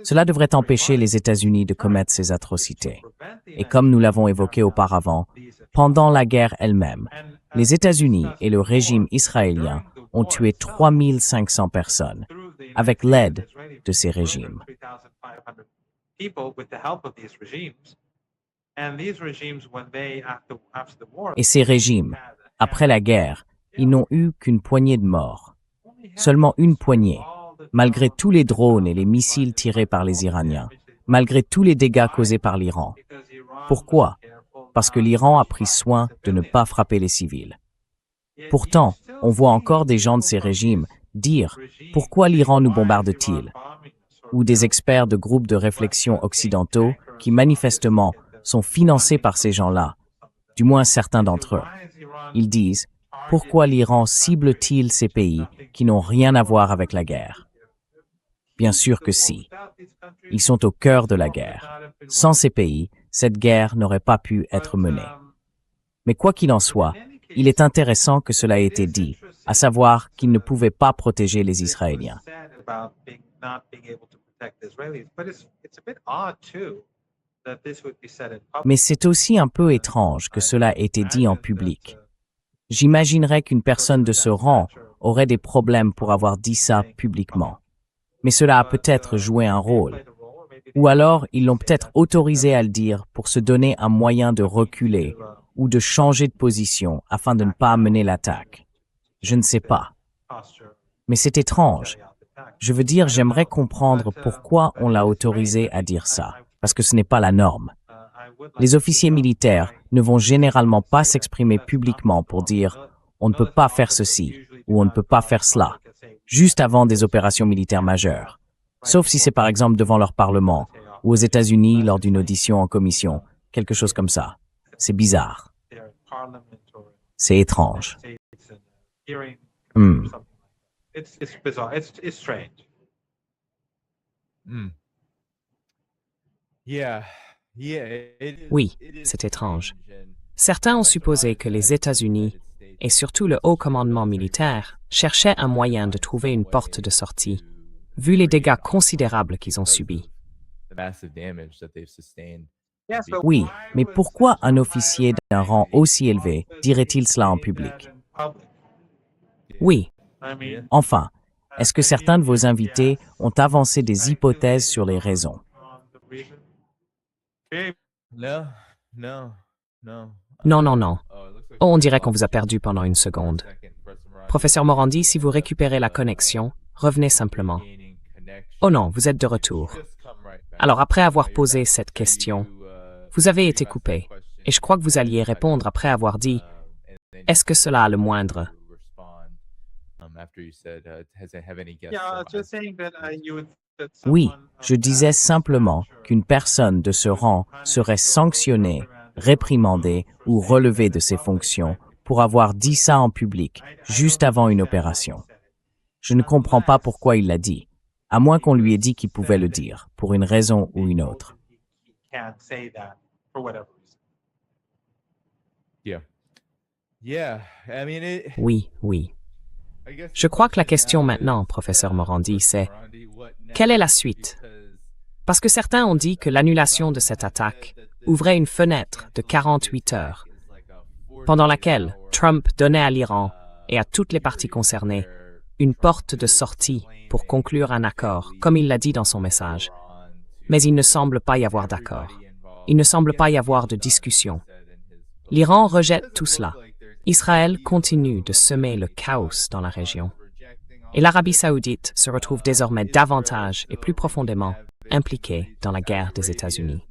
Cela devrait empêcher les États-Unis de commettre ces atrocités. Et comme nous l'avons évoqué auparavant, pendant la guerre elle-même, les États-Unis et le régime israélien ont tué 3500 personnes, avec l'aide de ces régimes. Et ces régimes, après la guerre, ils n'ont eu qu'une poignée de morts. Seulement une poignée, malgré tous les drones et les missiles tirés par les Iraniens, malgré tous les dégâts causés par l'Iran. Pourquoi? Parce que l'Iran a pris soin de ne pas frapper les civils. Pourtant, on voit encore des gens de ces régimes dire « Pourquoi l'Iran nous bombarde-t-il » ou des experts de groupes de réflexion occidentaux qui manifestement sont financés par ces gens-là, du moins certains d'entre eux. Ils disent « Pourquoi l'Iran cible-t-il ces pays qui n'ont rien à voir avec la guerre ?» Bien sûr que si. Ils sont au cœur de la guerre. Sans ces pays, cette guerre n'aurait pas pu être menée. Mais quoi qu'il en soit, il est intéressant que cela ait été dit, à savoir qu'ils ne pouvaient pas protéger les Israéliens. Mais c'est aussi un peu étrange que cela ait été dit en public. J'imaginerais qu'une personne de ce rang aurait des problèmes pour avoir dit ça publiquement. Mais cela a peut-être joué un rôle. Ou alors, ils l'ont peut-être autorisé à le dire pour se donner un moyen de reculer ou de changer de position afin de ne pas mener l'attaque. Je ne sais pas. Mais c'est étrange. Je veux dire, j'aimerais comprendre pourquoi on l'a autorisé à dire ça, parce que ce n'est pas la norme. Les officiers militaires ne vont généralement pas s'exprimer publiquement pour dire « on ne peut pas faire ceci » ou « on ne peut pas faire cela », juste avant des opérations militaires majeures. Sauf si c'est par exemple devant leur parlement ou aux États-Unis lors d'une audition en commission, quelque chose comme ça. C'est bizarre. C'est étrange. It's bizarre. It's strange. Oui, c'est étrange. Certains ont supposé que les États-Unis, et surtout le haut commandement militaire, cherchaient un moyen de trouver une porte de sortie, vu les dégâts considérables qu'ils ont subis. Oui, mais pourquoi un officier d'un rang aussi élevé dirait-il cela en public? Oui, Enfin, est-ce que certains de vos invités ont avancé des hypothèses sur les raisons? No, no, no. non. Oh, on dirait qu'on vous a perdu pendant une seconde. Professeur Morandi, si vous récupérez la connexion, revenez simplement. Oh non, vous êtes de retour. Alors, après avoir posé cette question, vous avez été coupé, et je crois que vous alliez répondre après avoir dit « Est-ce que cela a le moindre ?» Oui, je disais simplement qu'une personne de ce rang serait sanctionnée, réprimandée ou relevée de ses fonctions pour avoir dit ça en public, juste avant une opération. Je ne comprends pas pourquoi il l'a dit, à moins qu'on lui ait dit qu'il pouvait le dire, pour une raison ou une autre. Oui. Je crois que la question maintenant, professeur Morandi, c'est « Quelle est la suite ?» Parce que certains ont dit que l'annulation de cette attaque ouvrait une fenêtre de 48 heures, pendant laquelle Trump donnait à l'Iran et à toutes les parties concernées une porte de sortie pour conclure un accord, comme il l'a dit dans son message. Mais il ne semble pas y avoir d'accord. Il ne semble pas y avoir de discussion. L'Iran rejette tout cela. Israël continue de semer le chaos dans la région. Et l'Arabie saoudite se retrouve désormais davantage et plus profondément impliquée dans la guerre des États-Unis.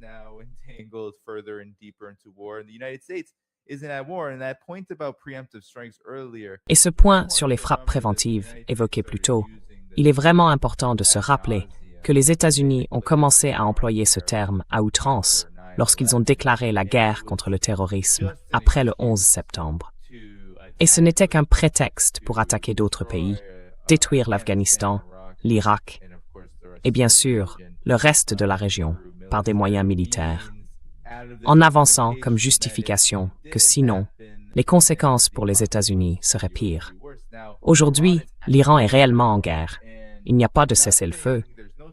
Et ce point sur les frappes préventives évoqué plus tôt, il est vraiment important de se rappeler que les États-Unis ont commencé à employer ce terme à outrance lorsqu'ils ont déclaré la guerre contre le terrorisme après le 11 septembre. Et ce n'était qu'un prétexte pour attaquer d'autres pays, détruire l'Afghanistan, l'Irak et bien sûr le reste de la région par des moyens militaires, en avançant comme justification que sinon, les conséquences pour les États-Unis seraient pires. Aujourd'hui, l'Iran est réellement en guerre. Il n'y a pas de cessez-le-feu.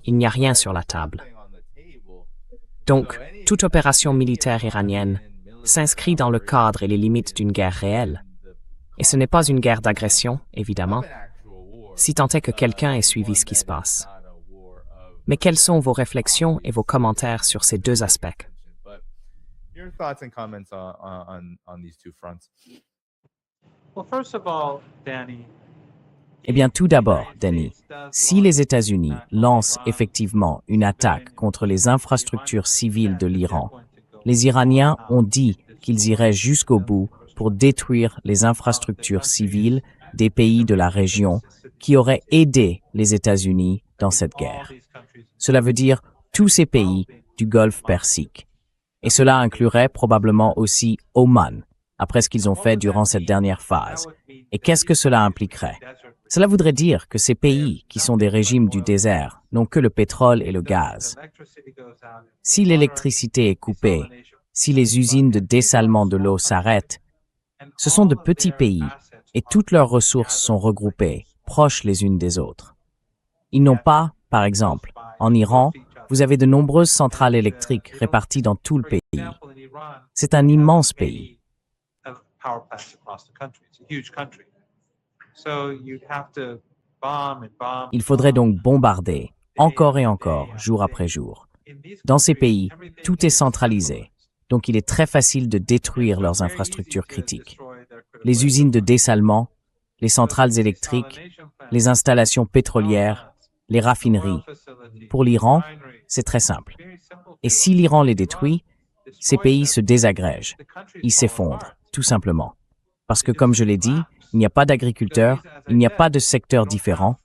Il n'y a rien sur la table. Donc, toute opération militaire iranienne s'inscrit dans le cadre et les limites d'une guerre réelle. Et ce n'est pas une guerre d'agression, évidemment, si tant est que quelqu'un ait suivi ce qui se passe. Mais quelles sont vos réflexions et vos commentaires sur ces deux aspects? Eh bien, tout d'abord, Danny, si les États-Unis lancent effectivement une attaque contre les infrastructures civiles de l'Iran, les Iraniens ont dit qu'ils iraient jusqu'au bout pour détruire les infrastructures civiles des pays de la région qui auraient aidé les États-Unis dans cette guerre. Cela veut dire tous ces pays du Golfe Persique. Et cela inclurait probablement aussi Oman, après ce qu'ils ont fait durant cette dernière phase. Et qu'est-ce que cela impliquerait? Cela voudrait dire que ces pays, qui sont des régimes du désert, n'ont que le pétrole et le gaz. Si l'électricité est coupée, si les usines de dessalement de l'eau s'arrêtent, ce sont de petits pays et toutes leurs ressources sont regroupées, proches les unes des autres. Ils n'ont pas, par exemple, en Iran, vous avez de nombreuses centrales électriques réparties dans tout le pays. C'est un immense pays. Il faudrait donc bombarder, encore et encore, jour après jour. Dans ces pays, tout est centralisé, donc il est très facile de détruire leurs infrastructures critiques. Les usines de dessalement, les centrales électriques, les installations pétrolières, les raffineries. Pour l'Iran, c'est très simple. Et si l'Iran les détruit, ces pays se désagrègent. Ils s'effondrent, tout simplement. Parce que, comme je l'ai dit, il n'y a pas d'agriculteurs, il n'y a pas de secteurs différents.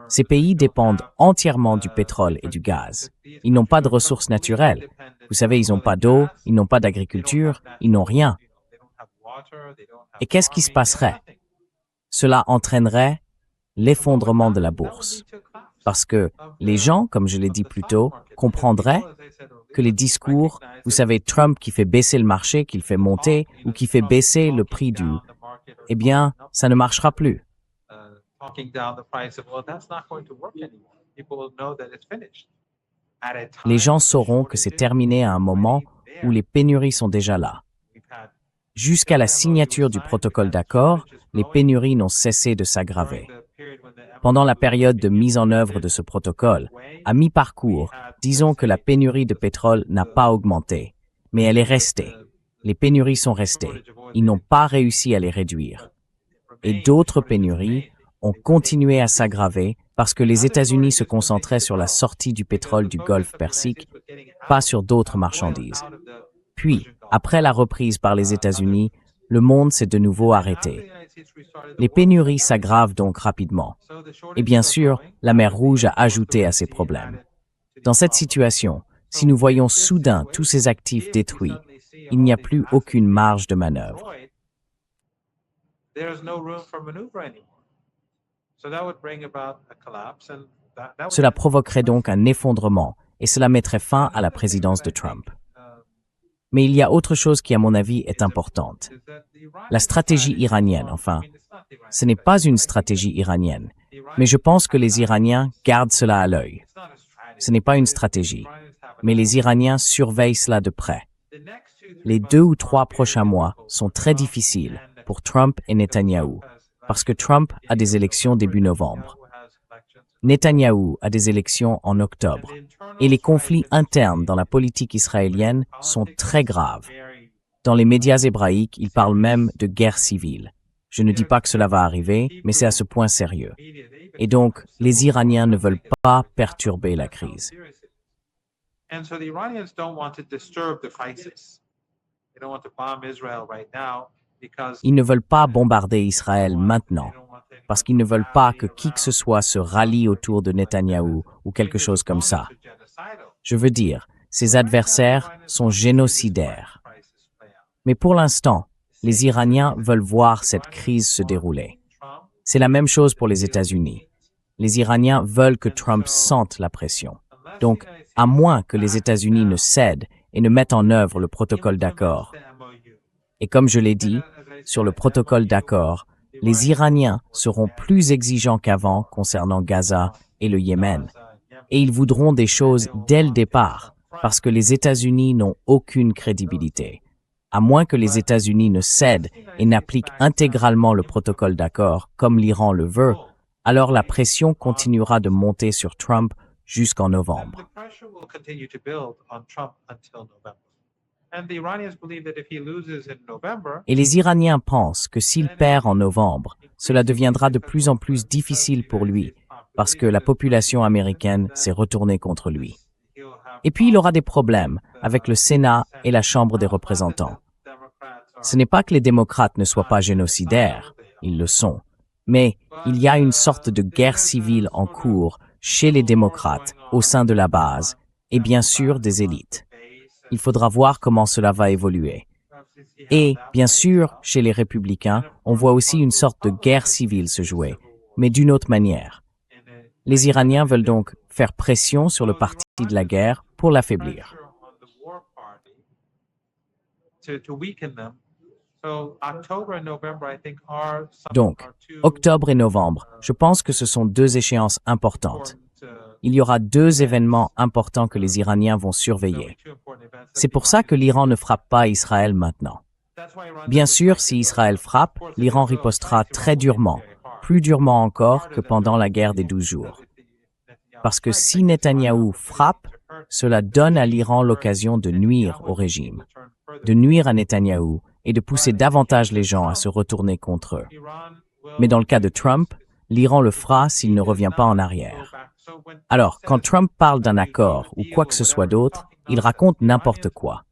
Ces pays dépendent entièrement du pétrole et du gaz. Ils n'ont pas de ressources naturelles. Vous savez, ils n'ont pas d'eau, ils n'ont pas d'agriculture, ils n'ont rien. Et qu'est-ce qui se passerait? Cela entraînerait l'effondrement de la bourse. Parce que les gens, comme je l'ai dit plus tôt, comprendraient que les discours, vous savez, Trump qui fait baisser le marché, qu'il fait monter, ou qui fait baisser le prix du... Eh bien, ça ne marchera plus. Les gens sauront que c'est terminé à un moment où les pénuries sont déjà là. Jusqu'à la signature du protocole d'accord, les pénuries n'ont cessé de s'aggraver. Pendant la période de mise en œuvre de ce protocole, à mi-parcours, disons que la pénurie de pétrole n'a pas augmenté, mais elle est restée. Les pénuries sont restées. Ils n'ont pas réussi à les réduire. Et d'autres pénuries ont continué à s'aggraver parce que les États-Unis se concentraient sur la sortie du pétrole du Golfe Persique, pas sur d'autres marchandises. Puis, après la reprise par les États-Unis, le monde s'est de nouveau arrêté. Les pénuries s'aggravent donc rapidement. Et bien sûr, la mer Rouge a ajouté à ces problèmes. Dans cette situation, si nous voyons soudain tous ces actifs détruits, il n'y a plus aucune marge de manœuvre. Cela provoquerait donc un effondrement et cela mettrait fin à la présidence de Trump. Mais il y a autre chose qui, à mon avis, est importante. La stratégie iranienne, enfin, ce n'est pas une stratégie iranienne, mais je pense que les Iraniens gardent cela à l'œil. Ce n'est pas une stratégie, mais les Iraniens surveillent cela de près. Les 2 ou 3 prochains mois sont très difficiles pour Trump et Netanyahou, parce que Trump a des élections début novembre. Netanyahou a des élections en octobre. Et les conflits internes dans la politique israélienne sont très graves. Dans les médias hébraïques, ils parlent même de guerre civile. Je ne dis pas que cela va arriver, mais c'est à ce point sérieux. Et donc, les Iraniens ne veulent pas perturber la crise. Ils ne veulent pas bombarder Israël maintenant, parce qu'ils ne veulent pas que qui que ce soit se rallie autour de Netanyahou ou quelque chose comme ça. Je veux dire, ces adversaires sont génocidaires. Mais pour l'instant, les Iraniens veulent voir cette crise se dérouler. C'est la même chose pour les États-Unis. Les Iraniens veulent que Trump sente la pression. Donc, à moins que les États-Unis ne cèdent et ne mettent en œuvre le protocole d'accord. Et comme je l'ai dit, sur le protocole d'accord, les Iraniens seront plus exigeants qu'avant concernant Gaza et le Yémen. Et ils voudront des choses dès le départ, parce que les États-Unis n'ont aucune crédibilité. À moins que les États-Unis ne cèdent et n'appliquent intégralement le protocole d'accord, comme l'Iran le veut, alors la pression continuera de monter sur Trump jusqu'en novembre. Et les Iraniens pensent que s'il perd en novembre, cela deviendra de plus en plus difficile pour lui, parce que la population américaine s'est retournée contre lui. Et puis il aura des problèmes avec le Sénat et la Chambre des représentants. Ce n'est pas que les démocrates ne soient pas génocidaires, ils le sont, mais il y a une sorte de guerre civile en cours chez les démocrates, au sein de la base, et bien sûr des élites. Il faudra voir comment cela va évoluer. Et, bien sûr, chez les républicains, on voit aussi une sorte de guerre civile se jouer, mais d'une autre manière. Les Iraniens veulent donc faire pression sur le parti de la guerre pour l'affaiblir. Donc, octobre et novembre, je pense que ce sont 2 échéances importantes. Il y aura 2 événements importants que les Iraniens vont surveiller. C'est pour ça que l'Iran ne frappe pas Israël maintenant. Bien sûr, si Israël frappe, l'Iran ripostera très durement, plus durement encore que pendant la guerre des 12 jours. Parce que si Netanyahou frappe, Cela donne à l'Iran l'occasion de nuire au régime, de nuire à Netanyahou et de pousser davantage les gens à se retourner contre eux. Mais dans le cas de Trump, l'Iran le fera s'il ne revient pas en arrière. Alors, quand Trump parle d'un accord ou quoi que ce soit d'autre, il raconte n'importe quoi.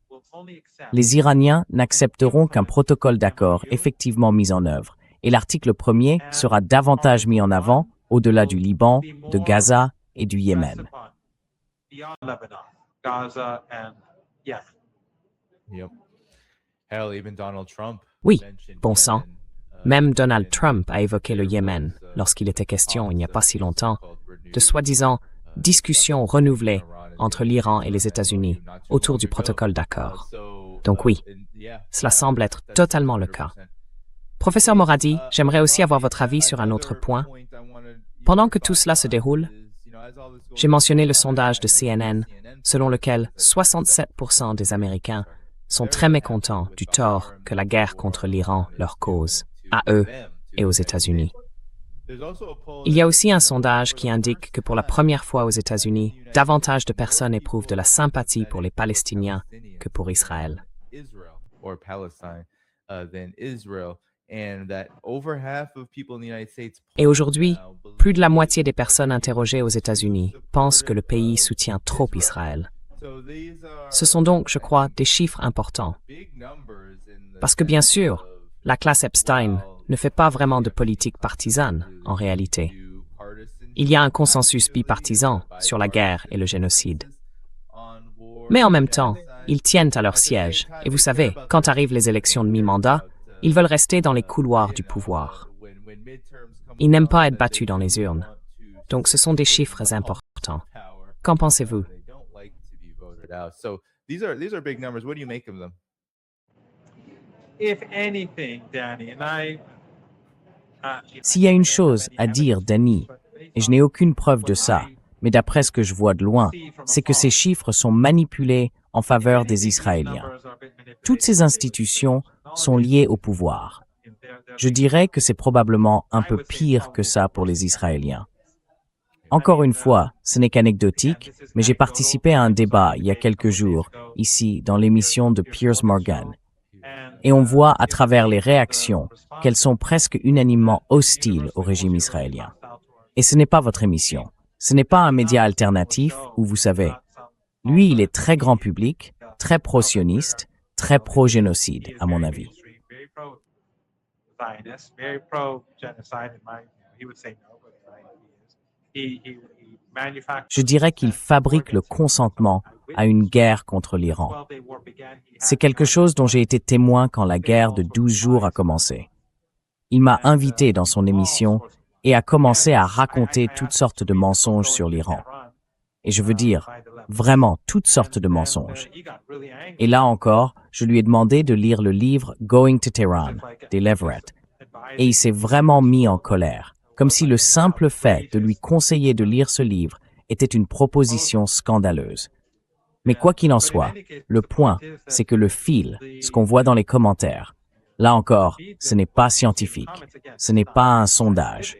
Les Iraniens n'accepteront qu'un protocole d'accord effectivement mis en œuvre, et l'article 1er sera davantage mis en avant au-delà du Liban, de Gaza et du Yémen. Yep. Hell, even Donald Trump Oui, mentioned bon sang. Yemen, Même Donald Trump a évoqué le Yémen lorsqu'il était question, il n'y a pas si longtemps, de soi-disant discussions renouvelées entre l'Iran et les États-Unis autour du protocole d'accord. Donc oui, cela semble être totalement le cas. Professeur Moradi, j'aimerais aussi avoir votre avis sur un autre point. Pendant que tout cela se déroule, j'ai mentionné le sondage de CNN selon lequel 67% des Américains sont très mécontents du tort que la guerre contre l'Iran leur cause, à eux et aux États-Unis. Il y a aussi un sondage qui indique que pour la première fois aux États-Unis, davantage de personnes éprouvent de la sympathie pour les Palestiniens que pour Israël. Et aujourd'hui, plus de la moitié des personnes interrogées aux États-Unis pensent que le pays soutient trop Israël. Ce sont donc, je crois, des chiffres importants. Parce que bien sûr, la classe Epstein ne fait pas vraiment de politique partisane, en réalité. Il y a un consensus bipartisan sur la guerre et le génocide. Mais en même temps, ils tiennent à leur siège, et vous savez, quand arrivent les élections de mi-mandat, ils veulent rester dans les couloirs du pouvoir. Ils n'aiment pas être battus dans les urnes. Donc ce sont des chiffres importants. Qu'en pensez-vous? These are big numbers. What do you make of them? If anything, Danny, S'il y a une chose à dire, Danny, et je n'ai aucune preuve de ça, mais d'après ce que je vois de loin, c'est que ces chiffres sont manipulés en faveur des Israéliens. Toutes ces institutions sont liées au pouvoir. Je dirais que c'est probablement un peu pire que ça pour les Israéliens. Encore une fois, ce n'est qu'anecdotique, mais j'ai participé à un débat il y a quelques jours, ici, dans l'émission de Piers Morgan. Et on voit à travers les réactions qu'elles sont presque unanimement hostiles au régime israélien. Et ce n'est pas votre émission. Ce n'est pas un média alternatif où, vous savez, lui, il est très grand public, très pro-sioniste, très pro-génocide, à mon avis. Je dirais qu'il fabrique le consentement à une guerre contre l'Iran. C'est quelque chose dont j'ai été témoin quand la guerre de 12 jours a commencé. Il m'a invité dans son émission et a commencé à raconter toutes sortes de mensonges sur l'Iran. Et je veux dire, vraiment toutes sortes de mensonges. Et là encore, je lui ai demandé de lire le livre Going to Tehran des Leverett. Et il s'est vraiment mis en colère, comme si le simple fait de lui conseiller de lire ce livre était une proposition scandaleuse. Mais quoi qu'il en soit, le point, c'est que le fil, ce qu'on voit dans les commentaires, là encore, ce n'est pas scientifique, ce n'est pas un sondage.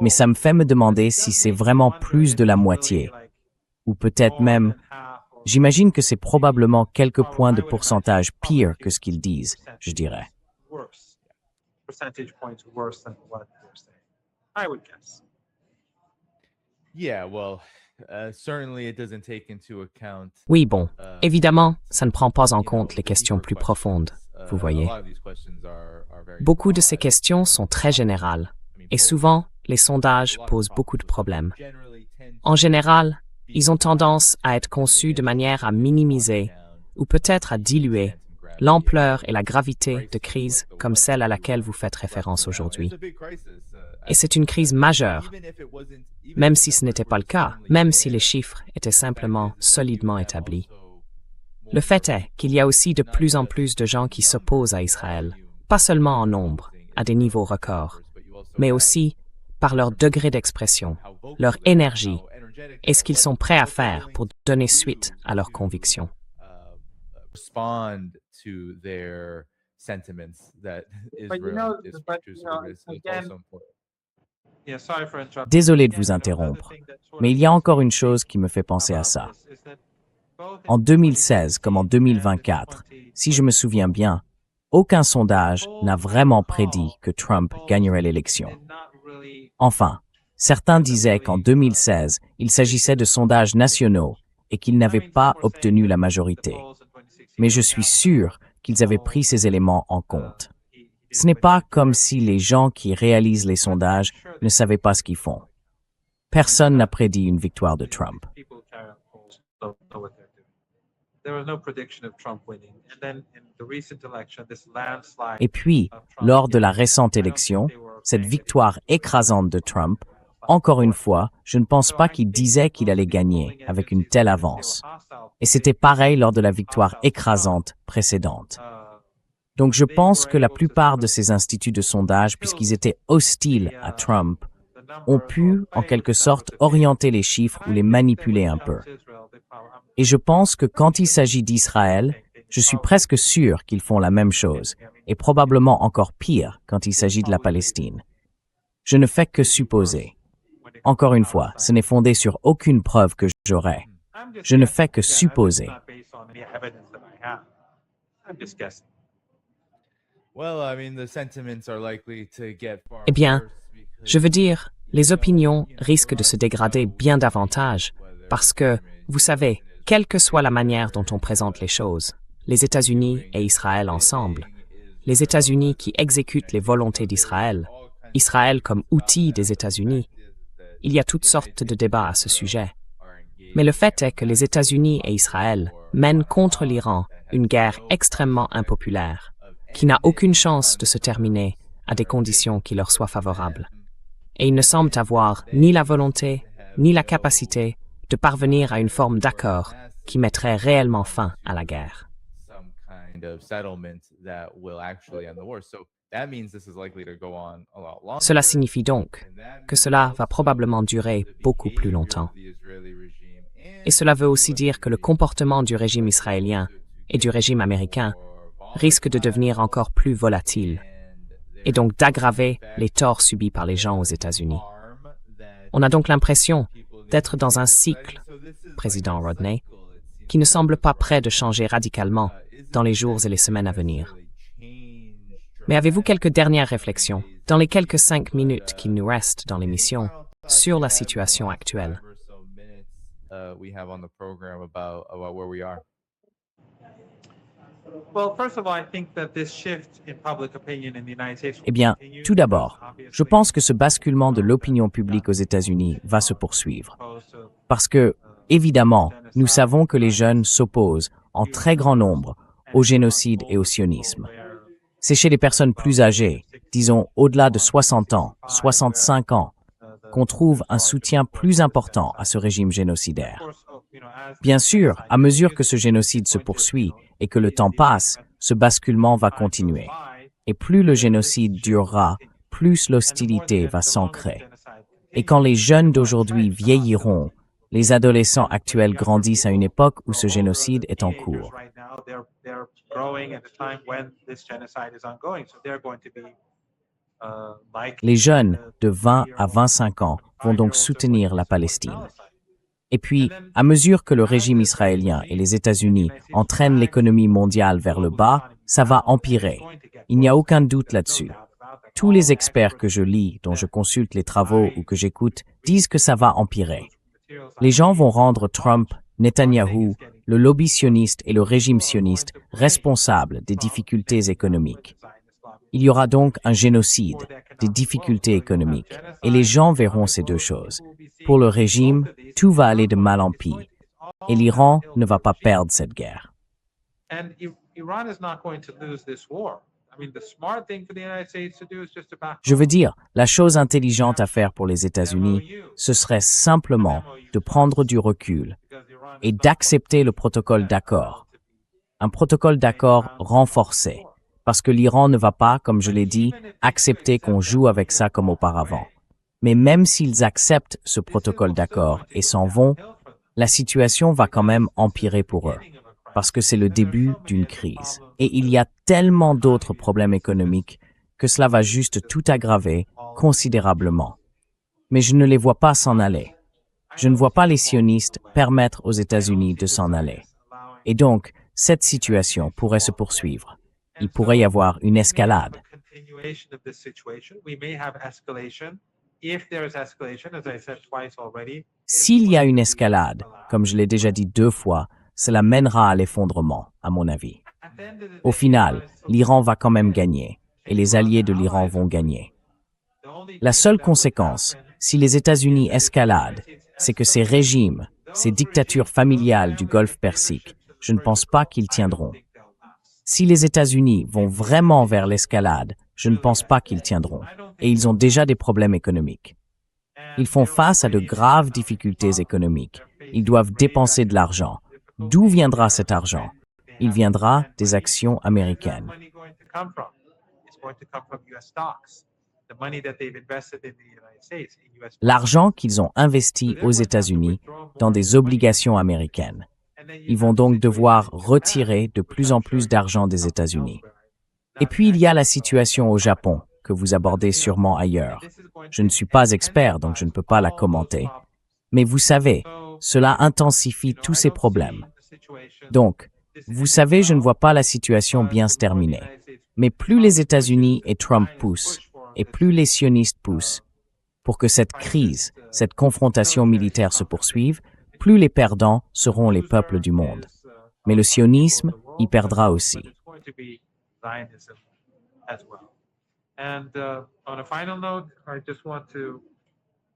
Mais ça me fait me demander si c'est vraiment plus de la moitié, ou peut-être même, j'imagine que c'est probablement quelques points de pourcentage pire que ce qu'ils disent, je dirais. Oui, bon, évidemment, ça ne prend pas en compte les questions plus profondes, vous voyez. Beaucoup de ces questions sont très générales, et souvent, les sondages posent beaucoup de problèmes. En général, ils ont tendance à être conçus de manière à minimiser, ou peut-être à diluer, l'ampleur et la gravité de crises comme celle à laquelle vous faites référence aujourd'hui. Et c'est une crise majeure, même si ce n'était pas le cas, même si les chiffres étaient simplement solidement établis. Le fait est qu'il y a aussi de plus en plus de gens qui s'opposent à Israël, pas seulement en nombre, à des niveaux records, mais aussi par leur degré d'expression, leur énergie et ce qu'ils sont prêts à faire pour donner suite à leurs convictions. Désolé de vous interrompre, mais il y a encore une chose qui me fait penser à ça. En 2016 comme en 2024, si je me souviens bien, aucun sondage n'a vraiment prédit que Trump gagnerait l'élection. Enfin, certains disaient qu'en 2016, il s'agissait de sondages nationaux et qu'ils n'avaient pas obtenu la majorité. Mais je suis sûr qu'ils avaient pris ces éléments en compte. Ce n'est pas comme si les gens qui réalisent les sondages ne savaient pas ce qu'ils font. Personne n'a prédit une victoire de Trump. Et puis, lors de la récente élection, cette victoire écrasante de Trump, encore une fois, je ne pense pas qu'il disait qu'il allait gagner avec une telle avance. Et c'était pareil lors de la victoire écrasante précédente. Donc je pense que la plupart de ces instituts de sondage, puisqu'ils étaient hostiles à Trump, ont pu, en quelque sorte, orienter les chiffres ou les manipuler un peu. Et je pense que quand il s'agit d'Israël, je suis presque sûr qu'ils font la même chose, et probablement encore pire quand il s'agit de la Palestine. Je ne fais que supposer. Encore une fois, ce n'est fondé sur aucune preuve que j'aurai. Je ne fais que supposer. Eh bien, je veux dire, les opinions risquent de se dégrader bien davantage parce que, vous savez, quelle que soit la manière dont on présente les choses, les États-Unis et Israël ensemble, les États-Unis qui exécutent les volontés d'Israël, Israël comme outil des États-Unis, il y a toutes sortes de débats à ce sujet. Mais le fait est que les États-Unis et Israël mènent contre l'Iran une guerre extrêmement impopulaire, qui n'a aucune chance de se terminer à des conditions qui leur soient favorables. Et ils ne semblent avoir ni la volonté, ni la capacité de parvenir à une forme d'accord qui mettrait réellement fin à la guerre. Cela signifie donc que cela va probablement durer beaucoup plus longtemps. Et cela veut aussi dire que le comportement du régime israélien et du régime américain risque de devenir encore plus volatile et donc d'aggraver les torts subis par les gens aux États-Unis. On a donc l'impression d'être dans un cycle, président Rodney, qui ne semble pas prêt de changer radicalement dans les jours et les semaines à venir. Mais avez-vous quelques dernières réflexions, dans les quelques 5 minutes qu'il nous reste dans l'émission, sur la situation actuelle? Eh bien, tout d'abord, je pense que ce basculement de l'opinion publique aux États-Unis va se poursuivre. Parce que, évidemment, nous savons que les jeunes s'opposent en très grand nombre au génocide et au sionisme. C'est chez les personnes plus âgées, disons au-delà de 60 ans, 65 ans, qu'on trouve un soutien plus important à ce régime génocidaire. Bien sûr, à mesure que ce génocide se poursuit et que le temps passe, ce basculement va continuer. Et plus le génocide durera, plus l'hostilité va s'ancrer. Et quand les jeunes d'aujourd'hui vieilliront, les adolescents actuels grandissent à une époque où ce génocide est en cours. Les jeunes de 20 à 25 ans vont donc soutenir la Palestine. Et puis, à mesure que le régime israélien et les États-Unis entraînent l'économie mondiale vers le bas, ça va empirer. Il n'y a aucun doute là-dessus. Tous les experts que je lis, dont je consulte les travaux ou que j'écoute, disent que ça va empirer. Les gens vont rendre Trump, Netanyahou, le lobby sioniste et le régime sioniste responsables des difficultés économiques. Il y aura donc un génocide, des difficultés économiques, et les gens verront ces deux choses. Pour le régime, tout va aller de mal en pis, et l'Iran ne va pas perdre cette guerre. Je veux dire, la chose intelligente à faire pour les États-Unis, ce serait simplement de prendre du recul et d'accepter le protocole d'accord. Un protocole d'accord renforcé, parce que l'Iran ne va pas, comme je l'ai dit, accepter qu'on joue avec ça comme auparavant. Mais même s'ils acceptent ce protocole d'accord et s'en vont, la situation va quand même empirer pour eux, parce que c'est le début d'une crise. Et il y a tellement d'autres problèmes économiques que cela va juste tout aggraver considérablement. Mais je ne les vois pas s'en aller. Je ne vois pas les sionistes permettre aux États-Unis de s'en aller. Et donc, cette situation pourrait se poursuivre. Il pourrait y avoir une escalade. S'il y a une escalade, comme je l'ai déjà dit 2 fois, cela mènera à l'effondrement, à mon avis. Au final, l'Iran va quand même gagner, et les alliés de l'Iran vont gagner. La seule conséquence, si les États-Unis escaladent, c'est que ces régimes, ces dictatures familiales du Golfe Persique, je ne pense pas qu'ils tiendront. Si les États-Unis vont vraiment vers l'escalade, je ne pense pas qu'ils tiendront, et ils ont déjà des problèmes économiques. Ils font face à de graves difficultés économiques. Ils doivent dépenser de l'argent. D'où viendra cet argent? Il viendra des actions américaines. L'argent qu'ils ont investi aux États-Unis dans des obligations américaines. Ils vont donc devoir retirer de plus en plus d'argent des États-Unis. Et puis il y a la situation au Japon, que vous abordez sûrement ailleurs. Je ne suis pas expert, donc je ne peux pas la commenter. Mais vous savez, cela intensifie tous ces problèmes. Donc, vous savez, je ne vois pas la situation bien se terminer. Mais plus les États-Unis et Trump poussent, et plus les sionistes poussent, pour que cette crise, cette confrontation militaire se poursuive, plus les perdants seront les peuples du monde. Mais le sionisme y perdra aussi.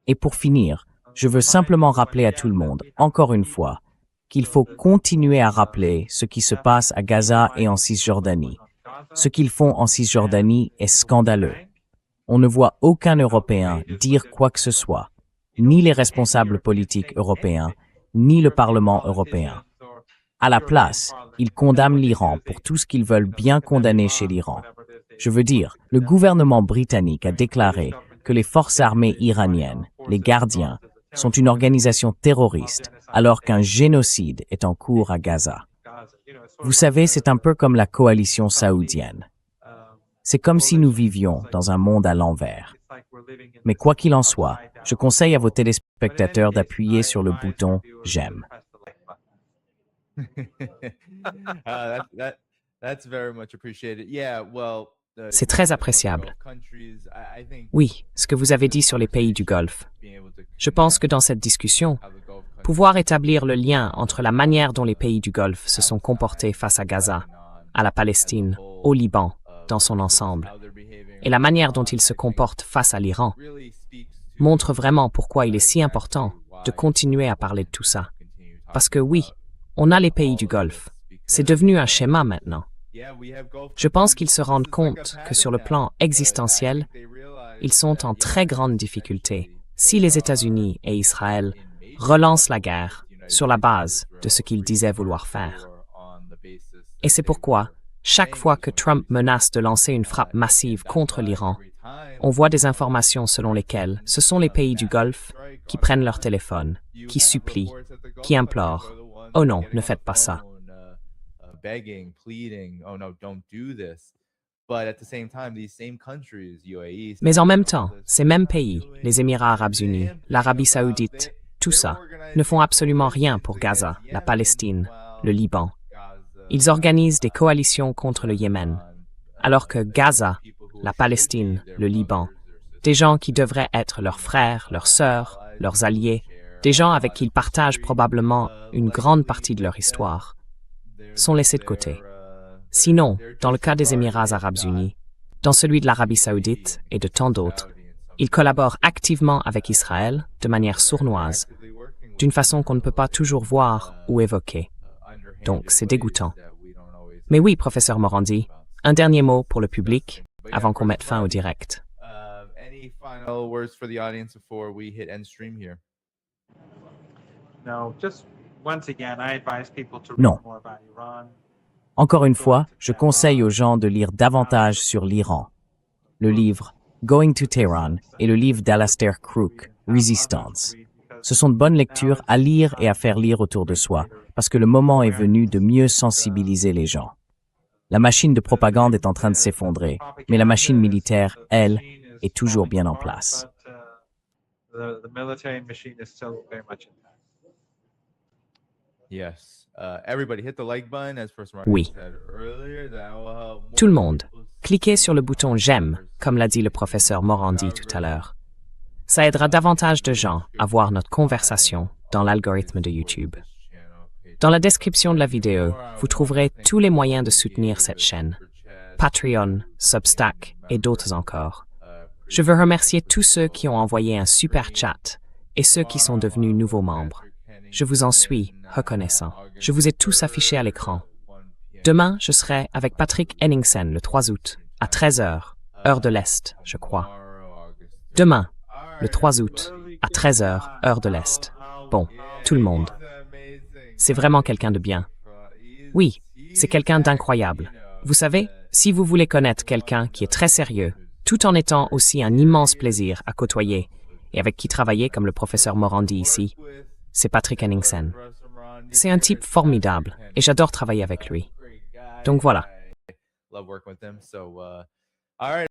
Et pour finir, je veux simplement rappeler à tout le monde, encore une fois, qu'il faut continuer à rappeler ce qui se passe à Gaza et en Cisjordanie. Ce qu'ils font en Cisjordanie est scandaleux. On ne voit aucun Européen dire quoi que ce soit, ni les responsables politiques européens, ni le Parlement européen. À la place, ils condamnent l'Iran pour tout ce qu'ils veulent bien condamner chez l'Iran. Je veux dire, le gouvernement britannique a déclaré que les forces armées iraniennes, les gardiens, sont une organisation terroriste, alors qu'un génocide est en cours à Gaza. Vous savez, c'est un peu comme la coalition saoudienne. C'est comme si nous vivions dans un monde à l'envers. Mais quoi qu'il en soit, je conseille à vos téléspectateurs d'appuyer sur le bouton « J'aime ». C'est très appréciable. Oui, ce que vous avez dit sur les pays du Golfe. Je pense que dans cette discussion, pouvoir établir le lien entre la manière dont les pays du Golfe se sont comportés face à Gaza, à la Palestine, au Liban, dans son ensemble, et la manière dont ils se comportent face à l'Iran, montre vraiment pourquoi il est si important de continuer à parler de tout ça. Parce que oui, on a les pays du Golfe. C'est devenu un schéma maintenant. Je pense qu'ils se rendent compte que sur le plan existentiel, ils sont en très grande difficulté si les États-Unis et Israël relancent la guerre sur la base de ce qu'ils disaient vouloir faire. Et c'est pourquoi, chaque fois que Trump menace de lancer une frappe massive contre l'Iran, on voit des informations selon lesquelles ce sont les pays du Golfe qui prennent leur téléphone, qui supplient, qui implorent « Oh non, ne faites pas ça ». Mais en même temps, ces mêmes pays, les Émirats arabes unis, l'Arabie saoudite, tout ça, ne font absolument rien pour Gaza, la Palestine, le Liban. Ils organisent des coalitions contre le Yémen, alors que Gaza, la Palestine, le Liban, des gens qui devraient être leurs frères, leurs sœurs, leurs alliés, des gens avec qui ils partagent probablement une grande partie de leur histoire, sont laissés de côté. Sinon, dans le cas des Émirats arabes unis, dans celui de l'Arabie saoudite et de tant d'autres, ils collaborent activement avec Israël de manière sournoise, d'une façon qu'on ne peut pas toujours voir ou évoquer. Donc, c'est dégoûtant. Mais oui, professeur Morandi, un dernier mot pour le public avant qu'on mette fin au direct. Non. Encore une fois, je conseille aux gens de lire davantage sur l'Iran. Le livre Going to Tehran et le livre d'Alastair Crooke, Resistance. Ce sont de bonnes lectures à lire et à faire lire autour de soi, parce que le moment est venu de mieux sensibiliser les gens. La machine de propagande est en train de s'effondrer, mais la machine militaire, elle, est toujours bien en place. the military machine is still very much intact. Yes. Everybody hit the like button as Professor Martin Oui. said earlier. That will help more Tout le monde. people Cliquez sur le bouton j'aime, comme l'a dit le professeur Morandi tout à l'heure. Ça aidera davantage de gens à voir notre conversation dans l'algorithme de YouTube. Dans la description de la vidéo, vous trouverez tous les moyens de soutenir cette chaîne. Patreon, Substack et d'autres encore. Je veux remercier tous ceux qui ont envoyé un super chat et ceux qui sont devenus nouveaux membres. Je vous en suis reconnaissant. Je vous ai tous affichés à l'écran. Demain, je serai avec Patrick Henningsen le 3 août, à 13h, heure de l'Est, je crois. Demain, le 3 août, à 13h, heure de l'Est. Bon, tout le monde. C'est vraiment quelqu'un de bien. Oui, c'est quelqu'un d'incroyable. Vous savez, si vous voulez connaître quelqu'un qui est très sérieux, tout en étant aussi un immense plaisir à côtoyer, et avec qui travailler comme le professeur Morandi ici, c'est Patrick Henningsen. C'est un type formidable, et j'adore travailler avec lui. Donc voilà. Love working with them. So, all right.